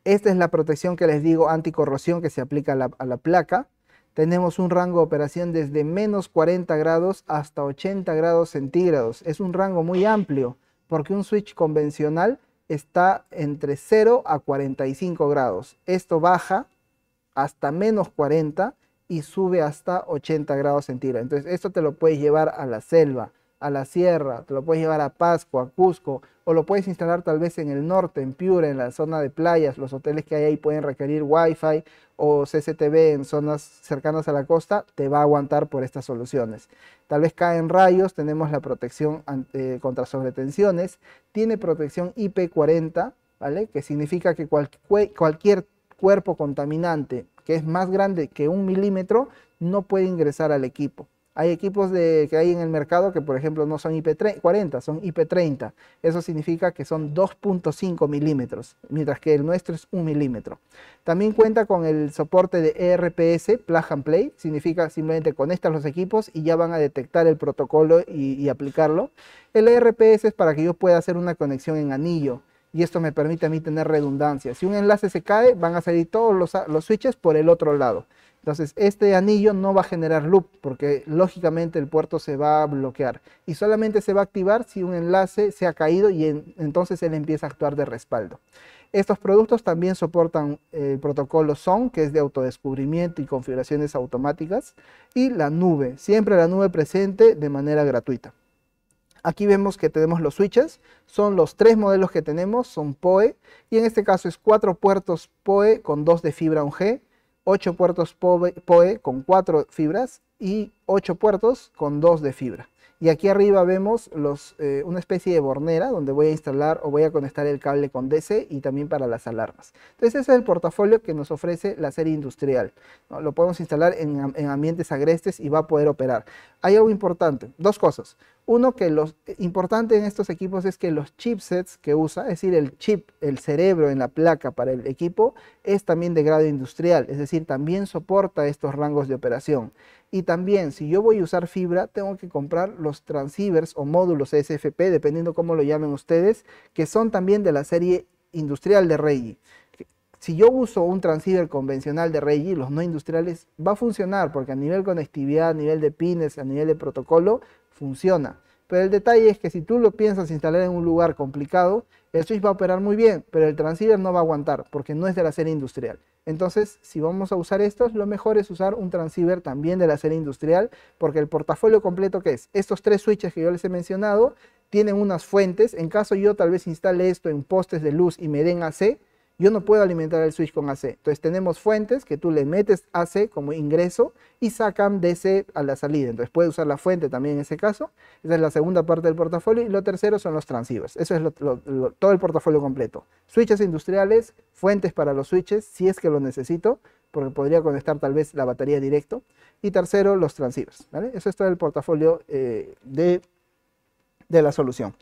[SPEAKER 1] Esta es la protección que les digo, anticorrosión, que se aplica a la placa. Tenemos un rango de operación desde menos 40 grados hasta 80 grados centígrados. Es un rango muy amplio porque un switch convencional está entre 0 a 45 grados. Esto baja hasta menos 40 y sube hasta 80 grados centígrados. Entonces esto te lo puedes llevar a la selva, a la sierra, te lo puedes llevar a Pasco, a Cusco, o lo puedes instalar tal vez en el norte, en Piura, en la zona de playas. Los hoteles que hay ahí pueden requerir Wi-Fi o CCTV en zonas cercanas a la costa, te va a aguantar por estas soluciones. Tal vez caen rayos, tenemos la protección contra sobretensiones, tiene protección IP40, ¿vale? Que significa que cualquier cuerpo contaminante que es más grande que 1 milímetro no puede ingresar al equipo. Hay equipos que hay en el mercado que, por ejemplo, no son IP40, son IP30. Eso significa que son 2.5 milímetros, mientras que el nuestro es 1 milímetro. También cuenta con el soporte de ERPS, Plug and Play. Significa simplemente conectas los equipos y ya van a detectar el protocolo y aplicarlo. El ERPS es para que yo pueda hacer una conexión en anillo. Y esto me permite a mí tener redundancia. Si un enlace se cae, van a salir todos los switches por el otro lado. Entonces este anillo no va a generar loop porque lógicamente el puerto se va a bloquear. Y solamente se va a activar si un enlace se ha caído y entonces él empieza a actuar de respaldo. Estos productos también soportan el protocolo SON, que es de autodescubrimiento y configuraciones automáticas. Y la nube, siempre la nube presente de manera gratuita. Aquí vemos que tenemos los switches, son los 3 modelos que tenemos, son PoE, y en este caso es 4 puertos PoE con 2 de fibra 1G, 8 puertos PoE con 4 fibras y 8 puertos con 2 de fibra. Y aquí arriba vemos una especie de bornera donde voy a instalar o voy a conectar el cable con DC y también para las alarmas. Entonces ese es el portafolio que nos ofrece la serie industrial, ¿no? Lo podemos instalar en ambientes agrestes y va a poder operar. Hay algo importante, dos cosas. Uno que lo importante en estos equipos es que los chipsets que usa, es decir, el chip, el cerebro en la placa para el equipo, es también de grado industrial, es decir, también soporta estos rangos de operación. Y también, si yo voy a usar fibra, tengo que comprar los transceivers o módulos SFP, dependiendo cómo lo llamen ustedes, que son también de la serie industrial de Reggie. Si yo uso un transceiver convencional de Reggie, los no industriales, va a funcionar porque a nivel conectividad, a nivel de pines, a nivel de protocolo, funciona. Pero el detalle es que si tú lo piensas instalar en un lugar complicado, el switch va a operar muy bien, pero el transceiver no va a aguantar porque no es de la serie industrial. Entonces, si vamos a usar estos, lo mejor es usar un transceiver también de la serie industrial, porque el portafolio completo que es, estos tres switches que yo les he mencionado, tienen unas fuentes. En caso yo tal vez instale esto en postes de luz y me den AC, yo no puedo alimentar el switch con AC. Entonces tenemos fuentes que tú le metes AC como ingreso y sacan DC a la salida. Entonces puedes usar la fuente también en ese caso. Esa es la segunda parte del portafolio. Y lo tercero son los transceivers. Eso es todo el portafolio completo. Switches industriales, fuentes para los switches si es que lo necesito, porque podría conectar tal vez la batería directo. Y tercero, los transceivers, ¿vale? Eso es todo el portafolio de la solución.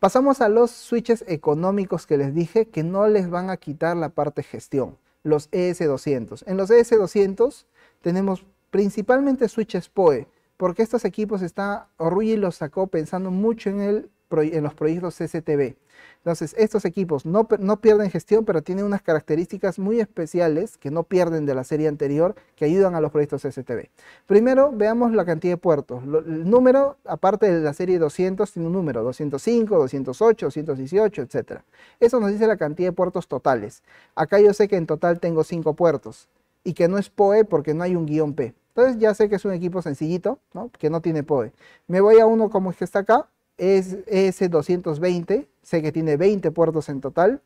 [SPEAKER 1] Pasamos a los switches económicos que les dije que no les van a quitar la parte gestión, los ES200. En los ES200 tenemos principalmente switches PoE, porque estos equipos Reggie los sacó pensando mucho en los proyectos CCTV. Entonces, estos equipos no pierden gestión, pero tienen unas características muy especiales que no pierden de la serie anterior, que ayudan a los proyectos CCTV. Primero, veamos la cantidad de puertos. El número, aparte de la serie 200, tiene un número, 205, 208, 218, etc. Eso nos dice la cantidad de puertos totales. Acá yo sé que en total tengo 5 puertos, y que no es PoE porque no hay un guión P. Entonces ya sé que es un equipo sencillito, ¿no? Que no tiene PoE. Me voy a uno como el que está acá, es ES220, sé que tiene 20 puertos en total,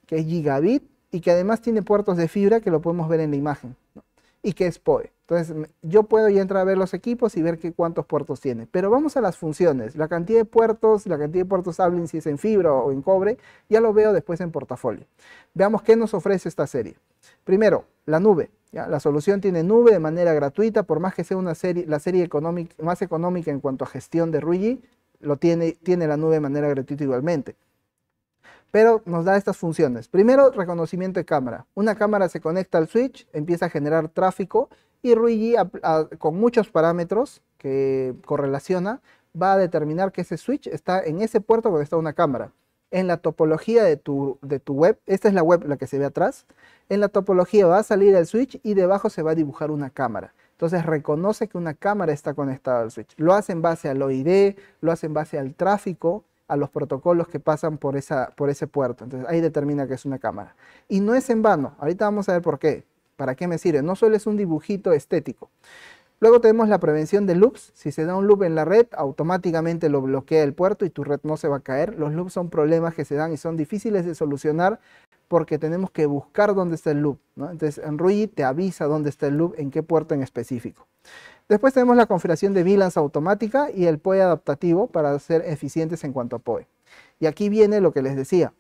[SPEAKER 1] que es gigabit y que además tiene puertos de fibra que lo podemos ver en la imagen, ¿no? Y que es PoE. Entonces yo puedo ya entrar a ver los equipos y ver cuántos puertos tiene. Pero vamos a las funciones. La cantidad de puertos hablen si es en fibra o en cobre, ya lo veo después en portafolio. Veamos qué nos ofrece esta serie. Primero, la nube. ¿Ya? La solución tiene nube de manera gratuita, por más que sea la serie más económica en cuanto a gestión de Reggie, tiene la nube de manera gratuita igualmente. Pero nos da estas funciones. Primero, reconocimiento de cámara. Una cámara se conecta al switch, empieza a generar tráfico y Reggie con muchos parámetros que correlaciona va a determinar que ese switch está en ese puerto donde está una cámara. En la topología de tu web, esta es la web la que se ve atrás, en la topología va a salir el switch y debajo se va a dibujar una cámara. Entonces reconoce que una cámara está conectada al switch. Lo hace en base al OID, lo hace en base al tráfico, a los protocolos que pasan por ese puerto. Entonces ahí determina que es una cámara. Y no es en vano. Ahorita vamos a ver por qué. ¿Para qué me sirve? No solo es un dibujito estético. Luego tenemos la prevención de loops. Si se da un loop en la red, automáticamente lo bloquea el puerto y tu red no se va a caer. Los loops son problemas que se dan y son difíciles de solucionar porque tenemos que buscar dónde está el loop, ¿no? Entonces en Reggie te avisa dónde está el loop, en qué puerto en específico. Después tenemos la configuración de VLANs automática y el PoE adaptativo para ser eficientes en cuanto a PoE. Y aquí viene lo que les decía.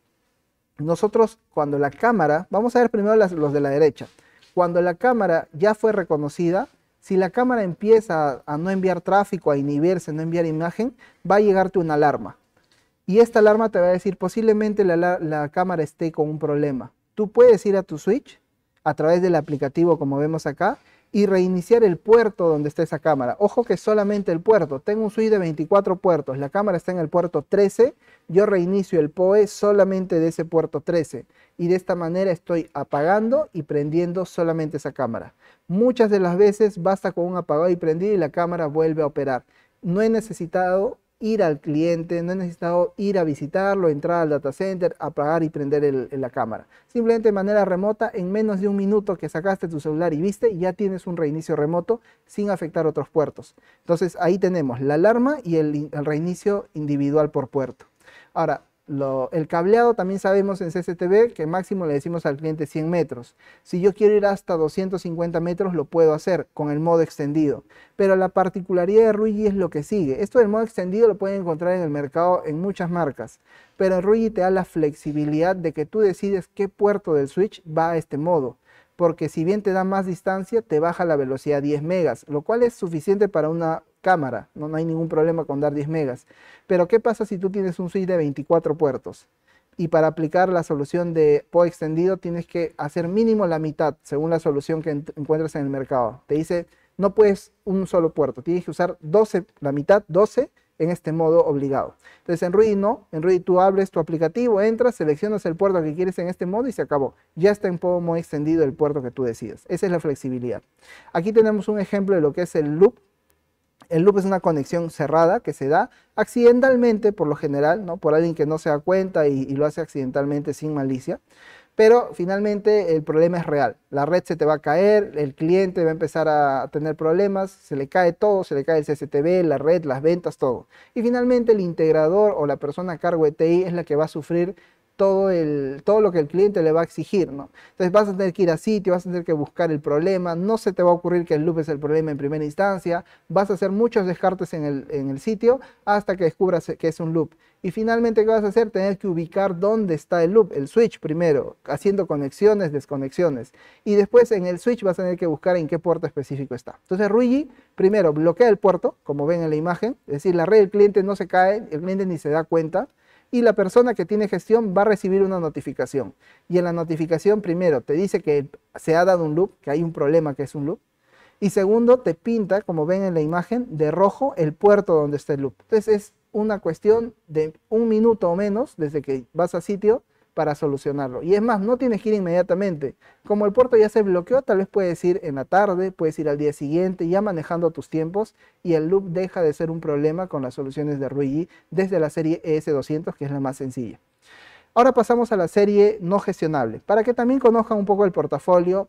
[SPEAKER 1] Nosotros cuando la cámara, vamos a ver primero los de la derecha. Cuando la cámara ya fue reconocida, si la cámara empieza a no enviar tráfico, a inhibirse, no enviar imagen, va a llegarte una alarma. Y esta alarma te va a decir posiblemente la cámara esté con un problema. Tú puedes ir a tu switch a través del aplicativo como vemos acá y reiniciar el puerto donde está esa cámara. Ojo que solamente el puerto. Tengo un switch de 24 puertos. La cámara está en el puerto 13. Yo reinicio el PoE solamente de ese puerto 13. Y de esta manera estoy apagando y prendiendo solamente esa cámara. Muchas de las veces basta con un apagado y prendido y la cámara vuelve a operar. No he necesitado ir al cliente, no he necesitado ir a visitarlo, entrar al data center, apagar y prender la cámara. Simplemente de manera remota, en menos de un minuto que sacaste tu celular y viste, ya tienes un reinicio remoto sin afectar otros puertos. Entonces ahí tenemos la alarma y el reinicio individual por puerto. Ahora, el cableado también sabemos en CCTV que máximo le decimos al cliente 100 metros. Si yo quiero ir hasta 250 metros lo puedo hacer con el modo extendido. Pero la particularidad de Reggie es lo que sigue. Esto del modo extendido lo pueden encontrar en el mercado en muchas marcas. Pero Reggie te da la flexibilidad de que tú decides qué puerto del switch va a este modo. Porque si bien te da más distancia, te baja la velocidad a 10 megas, lo cual es suficiente para una cámara, no hay ningún problema con dar 10 megas. Pero ¿qué pasa si tú tienes un switch de 24 puertos? Y para aplicar la solución de PoE extendido tienes que hacer mínimo la mitad, según la solución que encuentras en el mercado. Te dice, no puedes un solo puerto, tienes que usar 12, la mitad, 12 en este modo obligado. Entonces en Ruigi no, en Ruigi tú abres tu aplicativo, entras, seleccionas el puerto que quieres en este modo y se acabó. Ya está en modo extendido el puerto que tú decidas. Esa es la flexibilidad. Aquí tenemos un ejemplo de lo que es el loop. El loop es una conexión cerrada que se da accidentalmente, por lo general, ¿no? Por alguien que no se da cuenta y lo hace accidentalmente sin malicia. Pero finalmente el problema es real. La red se te va a caer, el cliente va a empezar a tener problemas, se le cae todo, se le cae el CCTV, la red, las ventas, todo. Y finalmente el integrador o la persona a cargo de TI es la que va a sufrir todo lo que el cliente le va a exigir, ¿no? Entonces vas a tener que ir a sitio, vas a tener que buscar el problema, no se te va a ocurrir que el loop es el problema en primera instancia, vas a hacer muchos descartes en el sitio hasta que descubras que es un loop. Y finalmente, ¿qué vas a hacer? Tener que ubicar dónde está el loop, el switch primero, haciendo conexiones, desconexiones. Y después en el switch vas a tener que buscar en qué puerto específico está. Entonces Ruigi primero bloquea el puerto, como ven en la imagen, es decir, la red del cliente no se cae, el cliente ni se da cuenta. Y la persona que tiene gestión va a recibir una notificación. Y en la notificación, primero, te dice que se ha dado un loop, que hay un problema que es un loop. Y segundo, te pinta, como ven en la imagen, de rojo el puerto donde está el loop. Entonces es una cuestión de 1 minuto o menos desde que vas a sitio para solucionarlo. Y es más, no tienes que ir inmediatamente. Como el puerto ya se bloqueó, tal vez puedes ir en la tarde, puedes ir al día siguiente, ya manejando tus tiempos, y el loop deja de ser un problema con las soluciones de Ruigi desde la serie ES200, que es la más sencilla. Ahora pasamos a la serie no gestionable, para que también conozcan un poco el portafolio.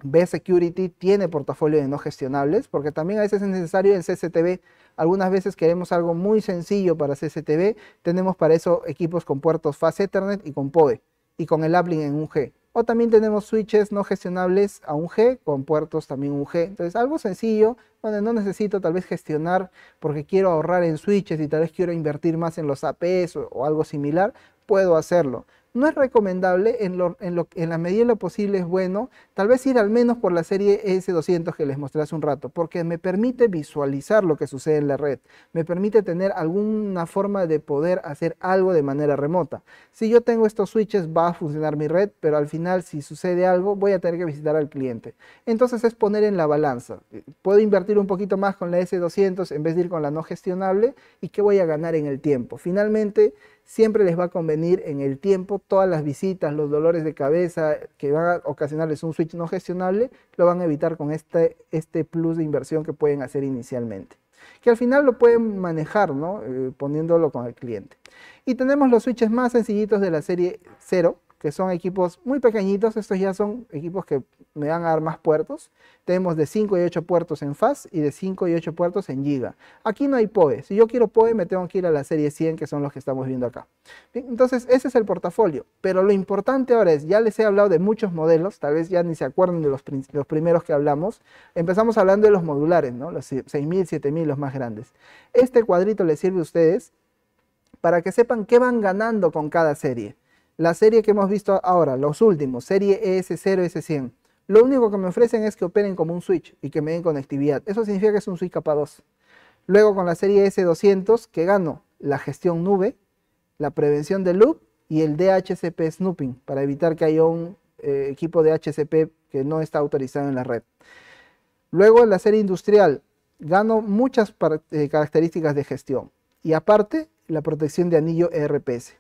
[SPEAKER 1] B-Security tiene portafolio de no gestionables, porque también a veces es necesario en CCTV. Algunas veces queremos algo muy sencillo para CCTV, tenemos para eso equipos con puertos Fast Ethernet y con PoE, y con el uplink en 1G. O también tenemos switches no gestionables a 1G, con puertos también 1G. Entonces algo sencillo, donde no necesito tal vez gestionar porque quiero ahorrar en switches y tal vez quiero invertir más en los APs o algo similar, puedo hacerlo. No es recomendable, en la medida de lo posible es bueno, tal vez ir al menos por la serie ES200 que les mostré hace un rato, porque me permite visualizar lo que sucede en la red, me permite tener alguna forma de poder hacer algo de manera remota. Si yo tengo estos switches va a funcionar mi red, pero al final si sucede algo voy a tener que visitar al cliente. Entonces es poner en la balanza, puedo invertir un poquito más con la ES200 en vez de ir con la no gestionable, y qué voy a ganar en el tiempo. Finalmente, siempre les va a convenir en el tiempo todas las visitas, los dolores de cabeza que van a ocasionarles un switch no gestionable, lo van a evitar con este plus de inversión que pueden hacer inicialmente. Que al final lo pueden manejar, ¿no? Poniéndolo con el cliente. Y tenemos los switches más sencillitos de la serie 0, que son equipos muy pequeñitos. Estos ya son equipos que me van a dar más puertos. Tenemos de 5 y 8 puertos en Fast y de 5 y 8 puertos en Giga. Aquí no hay PoE. Si yo quiero PoE me tengo que ir a la serie 100, que son los que estamos viendo acá. Bien, entonces ese es el portafolio. Pero lo importante ahora es, ya les he hablado de muchos modelos, tal vez ya ni se acuerdan de los primeros que hablamos. Empezamos hablando de los modulares, ¿no? Los 6000, 7000, los más grandes. Este cuadrito les sirve a ustedes para que sepan qué van ganando con cada serie. La serie que hemos visto ahora, los últimos, serie ES0, ES100, lo único que me ofrecen es que operen como un switch y que me den conectividad. Eso significa que es un switch capa 2. Luego con la serie S200, que gano la gestión nube, la prevención de loop y el DHCP snooping, para evitar que haya un equipo de DHCP que no está autorizado en la red. Luego en la serie industrial, gano muchas características de gestión. Y aparte, la protección de anillo ERPS.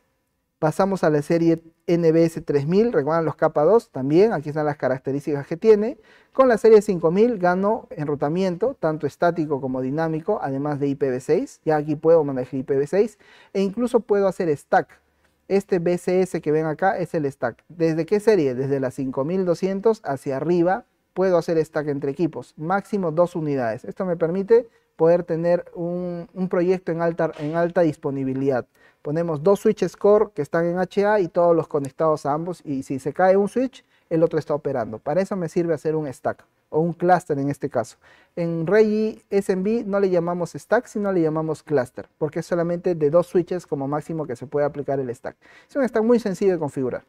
[SPEAKER 1] Pasamos a la serie NBS 3000, recuerdan los capa 2 también, aquí están las características que tiene. Con la serie 5000 gano enrutamiento, tanto estático como dinámico, además de IPv6. Ya aquí puedo manejar IPv6 e incluso puedo hacer stack. Este BCS que ven acá es el stack. ¿Desde qué serie? Desde la 5200 hacia arriba puedo hacer stack entre equipos, máximo 2 unidades. Esto me permite poder tener un proyecto en alta disponibilidad. Ponemos 2 switches core que están en HA y todos los conectados a ambos, y si se cae un switch, el otro está operando. Para eso me sirve hacer un stack o un cluster en este caso. En Ruigi SMB no le llamamos stack, sino le llamamos cluster, porque es solamente de 2 switches como máximo que se puede aplicar el stack. Es un stack muy sencillo de configurar.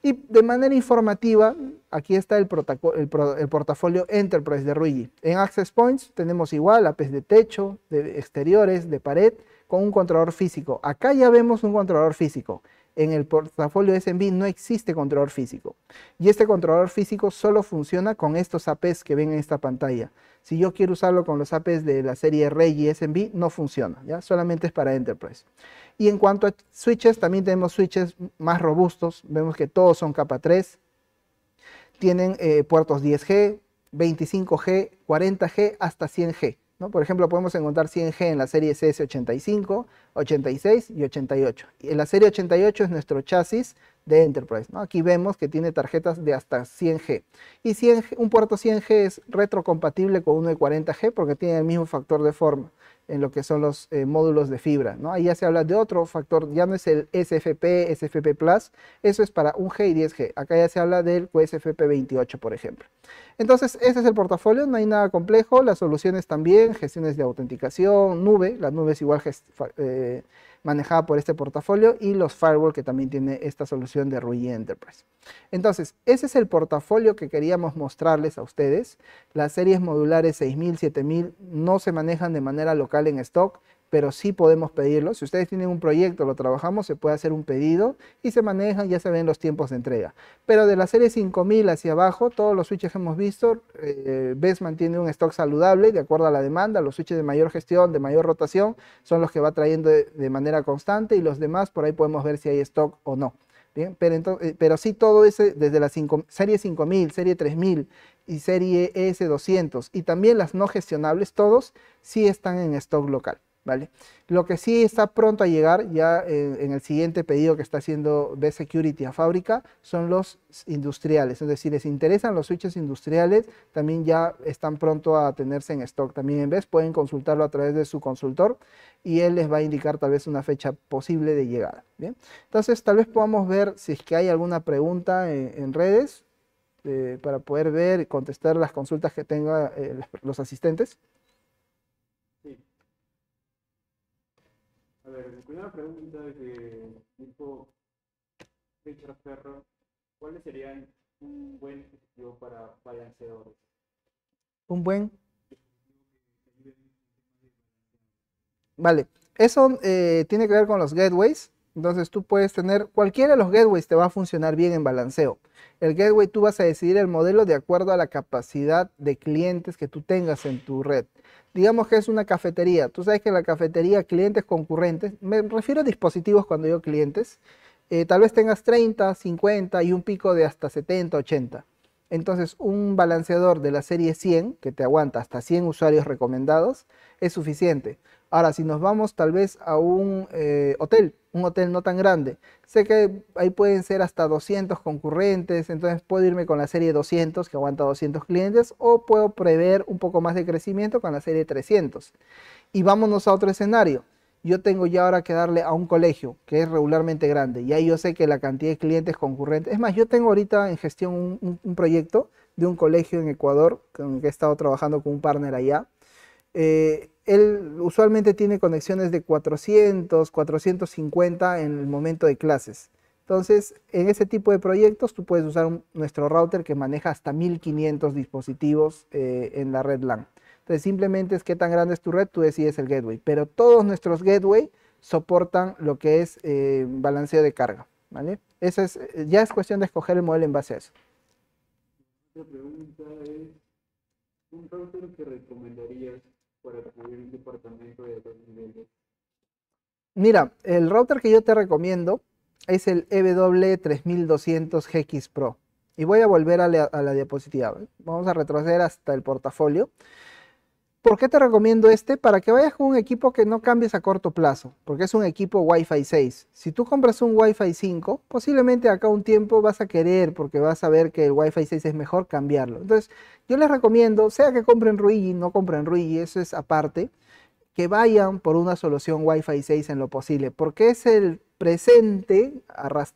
[SPEAKER 1] Y de manera informativa, aquí está el portafolio Enterprise de Ruigi. En Access Points tenemos igual APs de techo, de exteriores, de pared, con un controlador físico. Acá ya vemos un controlador físico. En el portafolio SMB no existe controlador físico. Y este controlador físico solo funciona con estos APs que ven en esta pantalla. Si yo quiero usarlo con los APs de la serie Regi SMB, no funciona, ¿ya? Solamente es para Enterprise. Y en cuanto a switches, también tenemos switches más robustos. Vemos que todos son capa 3. Tienen puertos 10G, 25G, 40G hasta 100G. ¿no? Por ejemplo, podemos encontrar 100G en la serie CS85, 86 y 88. Y en la serie 88 es nuestro chasis de Enterprise, ¿no? Aquí vemos que tiene tarjetas de hasta 100G. Y un puerto 100G es retrocompatible con uno de 40G porque tiene el mismo factor de forma en lo que son los módulos de fibra, ¿no? Ahí ya se habla de otro factor, ya no es el SFP, SFP Plus, eso es para 1G y 10G. Acá ya se habla del QSFP 28, por ejemplo. Entonces, ese es el portafolio, no hay nada complejo, las soluciones también, gestiones de autenticación, nube, la nube es igual manejada por este portafolio, y los firewall que también tiene esta solución de Ruigi Enterprise. Entonces, ese es el portafolio que queríamos mostrarles a ustedes. Las series modulares 6000, 7000 no se manejan de manera local en stock, pero sí podemos pedirlo. Si ustedes tienen un proyecto, lo trabajamos, se puede hacer un pedido y se manejan, ya se ven los tiempos de entrega. Pero de la serie 5000 hacia abajo, todos los switches que hemos visto, BES mantiene un stock saludable de acuerdo a la demanda. Los switches de mayor gestión, de mayor rotación, son los que va trayendo de manera constante, y los demás por ahí podemos ver si hay stock o no. Bien, pero sí todo ese, desde la serie 5000, serie 3000 y serie ES200, y también las no gestionables, todos sí están en stock local. ¿Vale? Lo que sí está pronto a llegar ya en el siguiente pedido que está haciendo BES Security a fábrica son los industriales. Es decir, si les interesan los switches industriales, también ya están pronto a tenerse en stock también en BES. Pueden consultarlo a través de su consultor y él les va a indicar tal vez una fecha posible de llegada. ¿Bien? Entonces, tal vez podamos ver si es que hay alguna pregunta en redes para poder ver y contestar las consultas que tengan los asistentes.
[SPEAKER 2] A ver, mi primera pregunta que dijo Richard Ferro, ¿cuáles serían un buen dispositivo para balanceadores?
[SPEAKER 1] Un buen. Vale, eso tiene que ver con los gateways. Entonces tú puedes tener, cualquiera de los gateways te va a funcionar bien en balanceo. El gateway tú vas a decidir el modelo de acuerdo a la capacidad de clientes que tú tengas en tu red. Digamos que es una cafetería. Tú sabes que en la cafetería clientes concurrentes, me refiero a dispositivos cuando digo clientes, tal vez tengas 30, 50 y un pico de hasta 70, 80. Entonces un balanceador de la serie 100, que te aguanta hasta 100 usuarios recomendados, es suficiente. Ahora, si nos vamos tal vez a un hotel no tan grande, sé que ahí pueden ser hasta 200 concurrentes, entonces puedo irme con la serie 200 que aguanta 200 clientes, o puedo prever un poco más de crecimiento con la serie 300. Y vámonos a otro escenario. Yo tengo ya ahora que darle a un colegio que es regularmente grande, y ahí yo sé que la cantidad de clientes concurrentes, es más, yo tengo ahorita en gestión un proyecto de un colegio en Ecuador con el que he estado trabajando con un partner allá. Él usualmente tiene conexiones de 400, 450 en el momento de clases. Entonces, en ese tipo de proyectos tú puedes usar nuestro router que maneja hasta 1500 dispositivos en la red LAN. Entonces, simplemente es qué tan grande es tu red, tú decides el gateway. Pero todos nuestros gateway soportan lo que es balanceo de carga, ¿vale? Eso es, ya es cuestión de escoger el modelo en base a eso.
[SPEAKER 2] La pregunta es, ¿un router que recomendarías para cubrir un departamento de 2 niveles?
[SPEAKER 1] Mira, el router que yo te recomiendo es el EW3200GX Pro. Y voy a volver a la diapositiva. Vamos a retroceder hasta el portafolio. ¿Por qué te recomiendo este? Para que vayas con un equipo que no cambies a corto plazo, porque es un equipo Wi-Fi 6. Si tú compras un Wi-Fi 5, posiblemente acá un tiempo vas a querer, porque vas a ver que el Wi-Fi 6 es mejor, cambiarlo. Entonces, yo les recomiendo, sea que compren Ruigi, no compren Ruigi, eso es aparte, que vayan por una solución Wi-Fi 6 en lo posible, porque es el presente,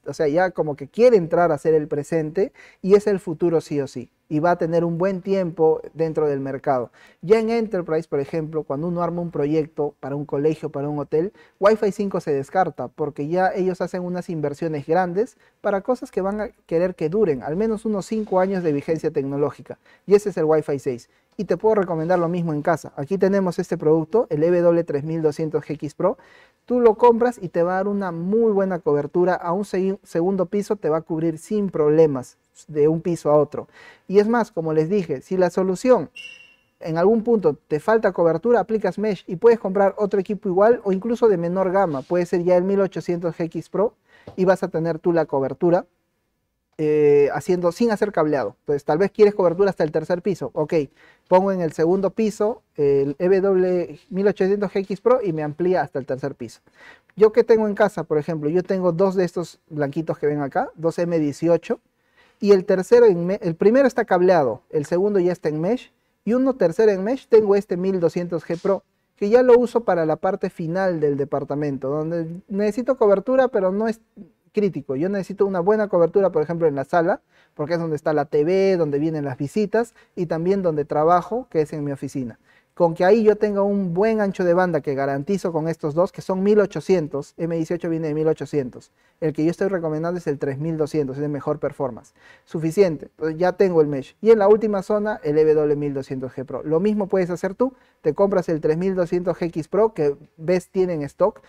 [SPEAKER 1] o sea, ya como que quiere entrar a ser el presente, y es el futuro sí o sí. y va a tener un buen tiempo dentro del mercado. Ya en Enterprise, por ejemplo, cuando uno arma un proyecto para un colegio, para un hotel, Wi-Fi 5 se descarta porque ya ellos hacen unas inversiones grandes para cosas que van a querer que duren al menos unos 5 años de vigencia tecnológica. Y ese es el Wi-Fi 6. Y te puedo recomendar lo mismo en casa. Aquí tenemos este producto, el EW3200GX Pro. Tú lo compras y te va a dar una muy buena cobertura. A un segundo piso te va a cubrir sin problemas de un piso a otro. Y es más, como les dije, si la solución en algún punto te falta cobertura, aplicas Mesh y puedes comprar otro equipo igual o incluso de menor gama. Puede ser ya el 1800GX Pro y vas a tener tú la cobertura sin hacer cableado. Entonces, tal vez quieres cobertura hasta el tercer piso. Ok, pongo en el segundo piso el EW 1800GX Pro y me amplía hasta el tercer piso. Yo que tengo en casa, por ejemplo, yo tengo dos de estos blanquitos que ven acá, dos M18, y el tercero, el primero está cableado, el segundo ya está en mesh, y uno tercero en mesh, tengo este 1200G Pro, que ya lo uso para la parte final del departamento, donde necesito cobertura, pero no es crítico. Yo necesito una buena cobertura, por ejemplo, en la sala, porque es donde está la TV, donde vienen las visitas, y también donde trabajo, que es en mi oficina. Con que ahí yo tenga un buen ancho de banda que garantizo con estos dos, que son 1800, M18 viene de 1800. El que yo estoy recomendando es el 3200, es de mejor performance. Suficiente, pues ya tengo el mesh. Y en la última zona, el EW1200G Pro. Lo mismo puedes hacer tú, te compras el 3200GX Pro, que ves tiene en stock,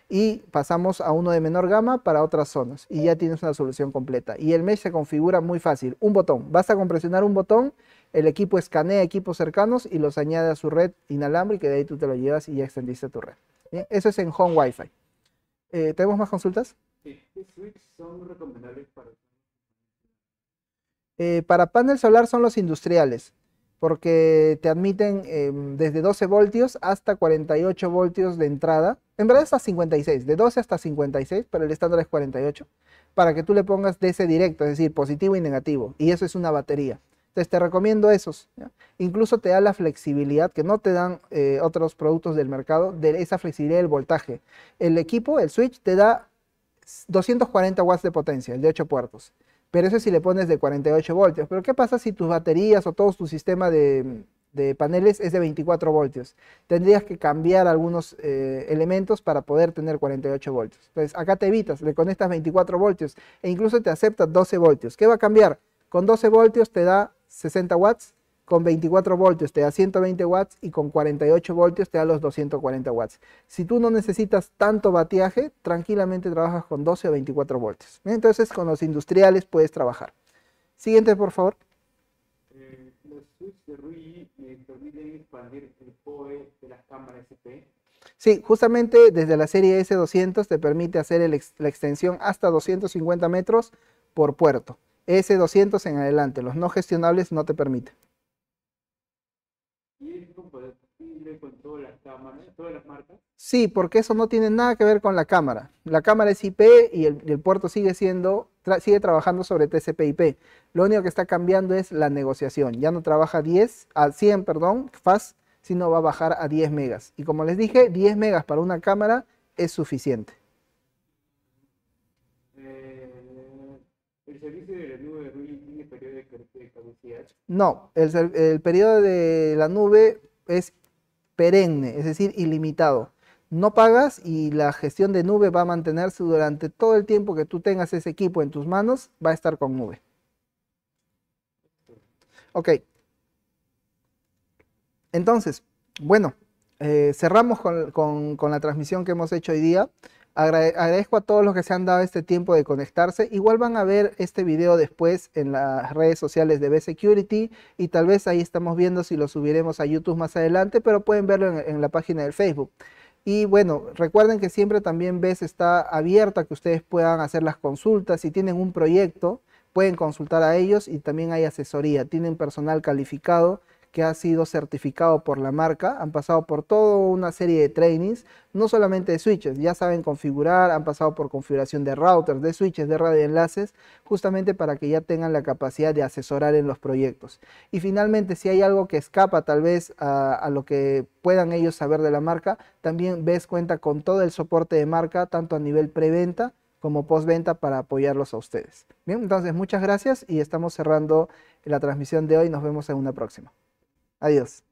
[SPEAKER 1] y pasamos a uno de menor gama para otras zonas. Y ya tienes una solución completa. Y el mesh se configura muy fácil. Un botón, basta con presionar un botón, el equipo escanea equipos cercanos y los añade a su red inalámbrica y de ahí tú te lo llevas y ya extendiste tu red. ¿Bien? Eso es en Home Wi-Fi. ¿Tenemos más consultas?
[SPEAKER 2] Sí, ¿qué switch son recomendables para...
[SPEAKER 1] Para panel solar son los industriales, porque te admiten desde 12 voltios hasta 48 voltios de entrada. En verdad es hasta 56, de 12 hasta 56, pero el estándar es 48, para que tú le pongas DC directo, es decir, positivo y negativo, y eso es una batería. Entonces te recomiendo esos, ¿ya? Incluso te da la flexibilidad que no te dan otros productos del mercado, de esa flexibilidad del voltaje. El equipo, el switch, te da 240 watts de potencia, el de 8 puertos. Pero eso si le pones de 48 voltios. Pero ¿qué pasa si tus baterías o todo tu sistema de paneles es de 24 voltios? Tendrías que cambiar algunos elementos para poder tener 48 voltios. Entonces acá te evitas, le conectas 24 voltios e incluso te acepta 12 voltios. ¿Qué va a cambiar? Con 12 voltios te da 60 watts, con 24 voltios te da 120 watts y con 48 voltios te da los 240 watts. Si tú no necesitas tanto bateaje, tranquilamente trabajas con 12 o 24 voltios. Entonces con los industriales puedes trabajar. Siguiente, por favor.
[SPEAKER 2] Los switches de RUI permiten expandir el PoE de las cámaras SP.
[SPEAKER 1] Sí, justamente desde la serie S200 te permite hacer la extensión hasta 250 metros por puerto. S200 en adelante, los no gestionables no te permiten.
[SPEAKER 2] Y es compatible con todas las cámaras, todas las marcas.
[SPEAKER 1] Sí, porque eso no tiene nada que ver con la cámara. La cámara es IP y el puerto sigue trabajando sobre TCP/IP. Lo único que está cambiando es la negociación. Ya no trabaja 100, fast, sino va a bajar a 10 megas. Y como les dije, 10 megas para una cámara es suficiente.
[SPEAKER 2] ¿El servicio de la nube de RUI tiene periodo de caducidad?
[SPEAKER 1] No, el periodo de la nube es perenne, es decir, ilimitado. No pagas y la gestión de nube va a mantenerse durante todo el tiempo que tú tengas ese equipo en tus manos, va a estar con nube. Ok. Entonces, bueno, cerramos con la transmisión que hemos hecho hoy día. Agradezco a todos los que se han dado este tiempo de conectarse. Igual van a ver este video después en las redes sociales de B-Security y tal vez ahí estamos viendo si lo subiremos a YouTube más adelante, pero pueden verlo en la página del Facebook. Y bueno, recuerden que siempre también BES está abierta a que ustedes puedan hacer las consultas. Si tienen un proyecto, pueden consultar a ellos y también hay asesoría. Tienen personal calificado que ha sido certificado por la marca, han pasado por toda una serie de trainings, no solamente de switches, ya saben configurar, han pasado por configuración de routers, de switches, de radioenlaces, justamente para que ya tengan la capacidad de asesorar en los proyectos. Y finalmente, si hay algo que escapa tal vez a lo que puedan ellos saber de la marca, también BES cuenta con todo el soporte de marca, tanto a nivel preventa como postventa para apoyarlos a ustedes. Bien, entonces muchas gracias y estamos cerrando la transmisión de hoy. Nos vemos en una próxima. Adiós.